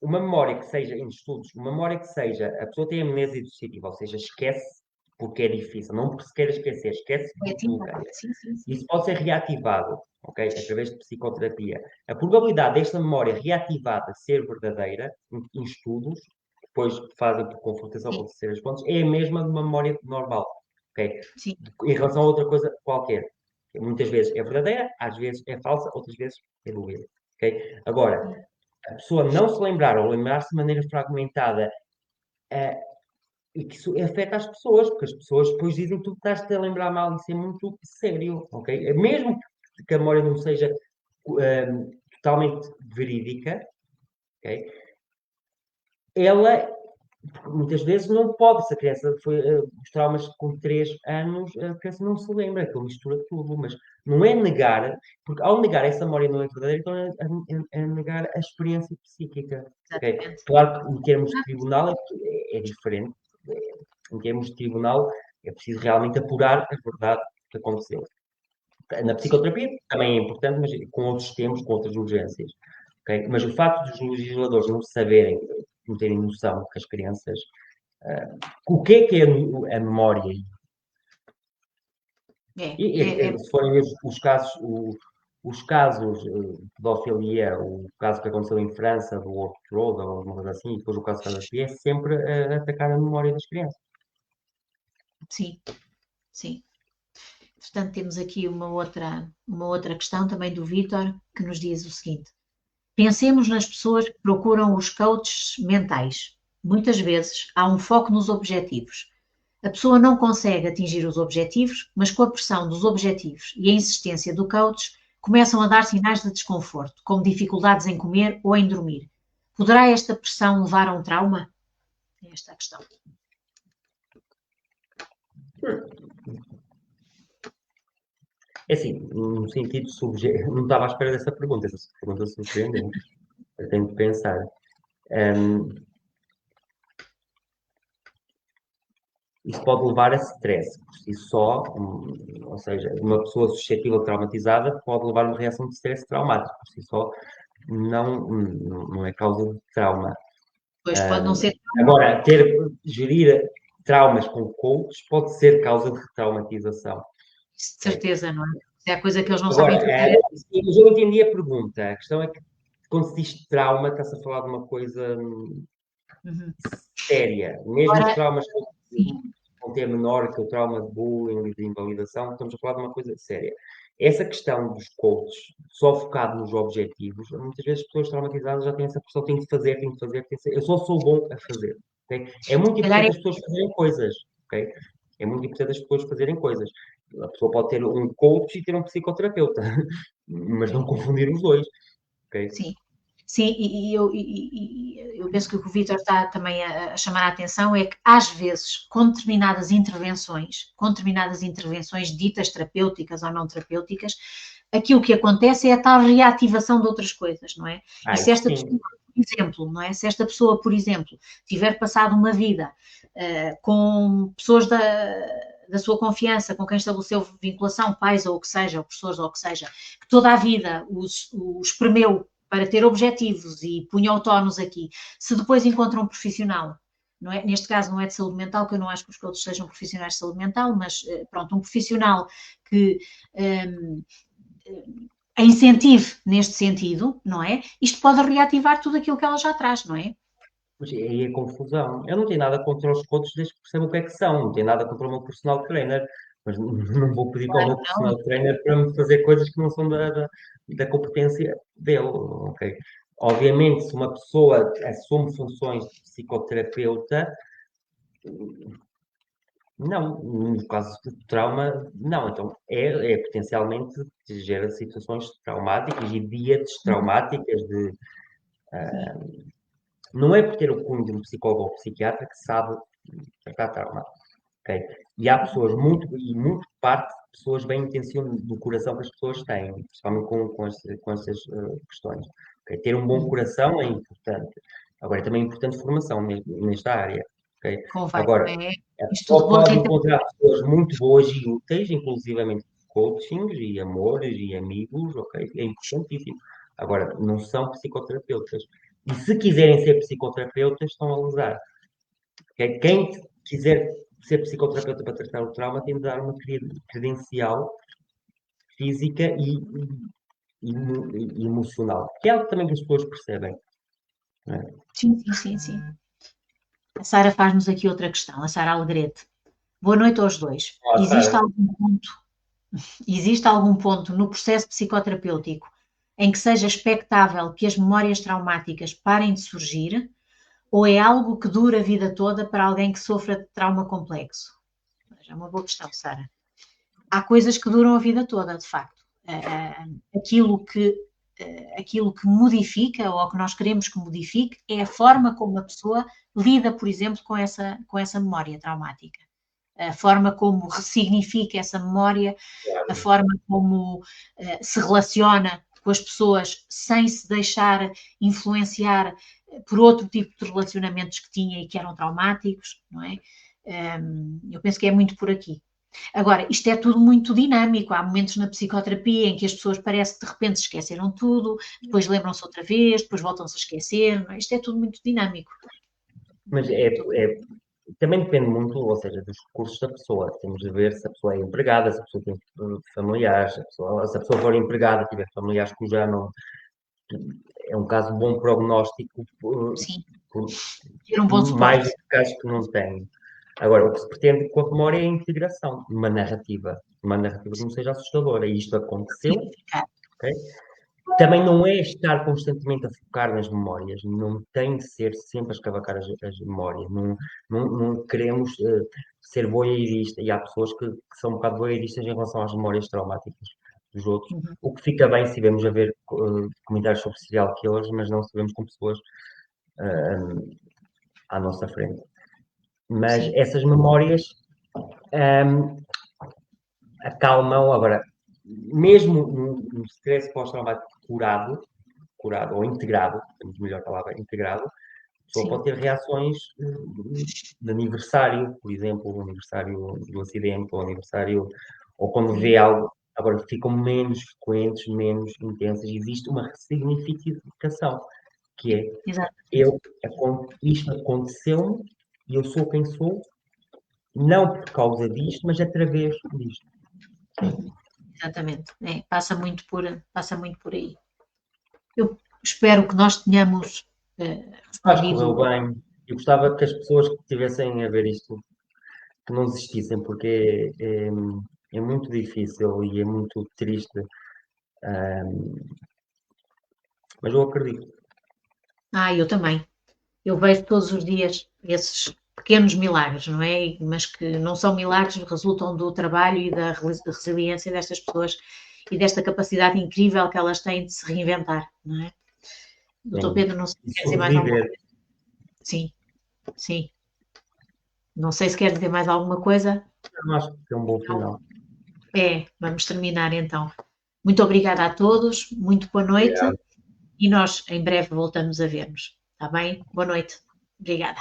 uma memória que seja, em estudos, uma memória que seja, a pessoa tem amnésia dissociativa, ou seja, esquece, porque é difícil, não porque se queira esquecer, esquece É o ativo. bloqueia. Sim, sim, sim. Isso pode ser reativado, ok? Através de psicoterapia. A probabilidade desta memória reativada ser verdadeira, em estudos, depois fazem por confrontação com Sim, terceiras fontes, é a mesma de uma memória normal, ok? sim. Em relação a outra coisa qualquer. Muitas vezes é verdadeira, às vezes é falsa, outras vezes é dúvida, ok? Agora, a pessoa não se lembrar ou lembrar-se de maneira fragmentada, e que isso afeta as pessoas, porque as pessoas depois dizem que tu estás-te a lembrar mal, isso é muito sério, ok? Mesmo que a memória não seja totalmente verídica, ok? Ela, porque muitas vezes não pode, se a criança foi, os traumas com 3 anos, a criança não se lembra, aquilo mistura tudo, mas não é negar, porque ao negar essa memória não é verdadeira, então é negar a experiência psíquica, ok? Exatamente. Claro que em termos de tribunal é diferente, em termos de tribunal é preciso realmente apurar a verdade que aconteceu. Na Sim. psicoterapia também é importante, mas com outros tempos, com outras urgências. Ok? Mas o facto dos legisladores não saberem, não terem noção que as crianças. O que é a memória? Se forem ver os casos, os casos de pedofilia, o caso que aconteceu em França, do World Road, ou alguma coisa assim, e depois o caso de pedofilia, é sempre a atacar a memória das crianças. Sim, sim. Portanto, temos aqui uma outra questão também do Vítor, que nos diz o seguinte: pensemos nas pessoas que procuram os coaches mentais. Muitas vezes há um foco nos objetivos. A pessoa não consegue atingir os objetivos, mas com a pressão dos objetivos e a insistência do coach, começam a dar sinais de desconforto, como dificuldades em comer ou em dormir. Poderá esta pressão levar a um trauma? É esta a questão. É assim, no sentido subjetivo, não estava à espera dessa pergunta, essa pergunta surpreendente. Eu tenho que pensar. Um, isso pode levar a stress por si só, ou seja, uma pessoa suscetível traumatizada pode levar a uma reação de stress traumático por si só, não é causa de trauma. Pois pode não ser Agora, gerir traumas com coaches pode ser causa de traumatização. de Okay? certeza, não é? Se é a coisa que eles não Agora, sabem fazer. mas eu entendi a pergunta. A questão é que quando se diz trauma, está-se a falar de uma coisa Uhum. séria. Mesmo os Agora, traumas sim, com T menor, que é o trauma de bullying e de invalidação, estamos a falar de uma coisa séria. Essa questão dos coaches, só focado nos objetivos, muitas vezes as pessoas traumatizadas já têm essa pressão, têm de fazer, têm de fazer, têm de fazer. Eu só sou bom a fazer. Okay? É muito se calhar importante é as pessoas fazerem coisas. Okay? É muito importante as pessoas fazerem coisas. A pessoa pode ter um coach e ter um psicoterapeuta, mas não confundir os dois. Okay? sim. Sim, eu penso que o que o Vítor está também a chamar a atenção é que, às vezes, com determinadas intervenções ditas terapêuticas ou não terapêuticas, aquilo que acontece é a tal reativação de outras coisas, não é? E se Isso esta pessoa, sim. por exemplo, não é? Se esta pessoa, por exemplo, tiver passado uma vida com pessoas da sua confiança, com quem estabeleceu vinculação, pais ou o que seja, ou professores ou o que seja, que toda a vida os espremeu para ter objetivos e punha autónomos aqui, se depois encontra um profissional, não é? Neste caso não é de saúde mental, que eu não acho que os coaches sejam profissionais de saúde mental, mas pronto, um profissional que um, a incentive neste sentido, não é? Isto pode reativar tudo aquilo que ela já traz, não é? Mas aí é confusão. Eu não tenho nada contra os coaches desde que percebam o que é que são. Não tenho nada contra o meu personal trainer. Mas não vou pedir para o Claro meu que não. personal trainer para me fazer coisas que não são da competência dele. Ok? Obviamente, se uma pessoa assume funções de psicoterapeuta, não. No caso de trauma, não. Então, é potencialmente gera situações traumáticas e diates traumáticas de. Sim, Não é por ter o cunho de um psicólogo ou psiquiatra que sabe tratar trauma. Okay? E há pessoas muito parte de pessoas bem intencionadas do coração que as pessoas têm, principalmente com estas questões. Okay? Ter um bom coração é importante. Agora, é também importante formação nesta área. Okay? convém, Agora, não é? a Isto tudo pessoa pode pode ter. encontrar pessoas muito boas e úteis, inclusivamente coachings e amores e amigos, ok? É importantíssimo. Agora, não são psicoterapeutas. E se quiserem ser psicoterapeutas, estão a usar. Okay? Quem quiser ser psicoterapeuta para tratar o trauma tem de dar uma credencial física e emocional, que é algo também que as pessoas percebem. Não é? Sim. A Sara faz-nos aqui outra questão, a Sara Alegrete. Boa noite aos dois. Olá, Sara. Existe algum ponto no processo psicoterapêutico em que seja expectável que as memórias traumáticas parem de surgir, ou é algo que dura a vida toda para alguém que sofra de trauma complexo? É uma boa questão, Sara. Há coisas que duram a vida toda, de facto. Aquilo que modifica, ou que nós queremos que modifique, é a forma como a pessoa lida, por exemplo, com essa memória traumática. A forma como ressignifica essa memória, a forma como se relaciona com as pessoas sem se deixar influenciar por outro tipo de relacionamentos que tinha e que eram traumáticos, não é? Eu penso que é muito por aqui. Agora, isto é tudo muito dinâmico. Há momentos na psicoterapia em que as pessoas parece que de repente se esqueceram tudo, depois lembram-se outra vez, depois voltam-se a esquecer. Não é? Isto é tudo muito dinâmico. Mas também depende muito, ou seja, dos recursos da pessoa. Temos de ver se a pessoa é empregada, se a pessoa tem familiares, se a pessoa for empregada, tiver familiares que já não. É um caso de bom prognóstico, Sim, por, ter um bom mais suporte. do que casos que não têm. Agora, o que se pretende com a memória é a integração de uma narrativa que não seja assustadora. E isto aconteceu, Significar. ok? Também não é estar constantemente a focar nas memórias, não tem de ser sempre a escavacar as memórias, não queremos ser voyeurista, e há pessoas que são um bocado voyeuristas em relação às memórias traumáticas dos outros, Uhum. o que fica bem se estivermos a ver comentários sobre serial killers, mas não sabemos com pessoas à nossa frente. Mas Sim. essas memórias acalmam, agora, mesmo no stress pós-traumático curado ou integrado, temos melhor palavra, integrado, a pessoa Sim. pode ter reações de aniversário, por exemplo, o aniversário do acidente, ou aniversário, ou quando vê algo, agora ficam menos frequentes, menos intensas, existe uma ressignificação, que é, Exatamente. isto aconteceu-me e eu sou quem sou, não por causa disto, mas através disto. Uhum. Exatamente. Passa muito por aí. Eu espero que nós tenhamos Acho que correu respondido. bem. Eu gostava que as pessoas que estivessem a ver isto que não desistissem, porque é muito difícil e é muito triste. Mas eu acredito. Eu também. Eu vejo todos os dias esses pequenos milagres, não é? Mas que não são milagres, resultam do trabalho e da resiliência destas pessoas e desta capacidade incrível que elas têm de se reinventar, não é? Doutor Sim. Pedro, não sei E se quer dizer mais alguma sobreviver. coisa. Sim, sim. Não sei se quer dizer mais alguma coisa. Eu acho que é um bom final. Vamos terminar então. Muito obrigada a todos, muito boa noite Obrigado. e nós em breve voltamos a ver-nos. Está bem? Boa noite. Obrigada.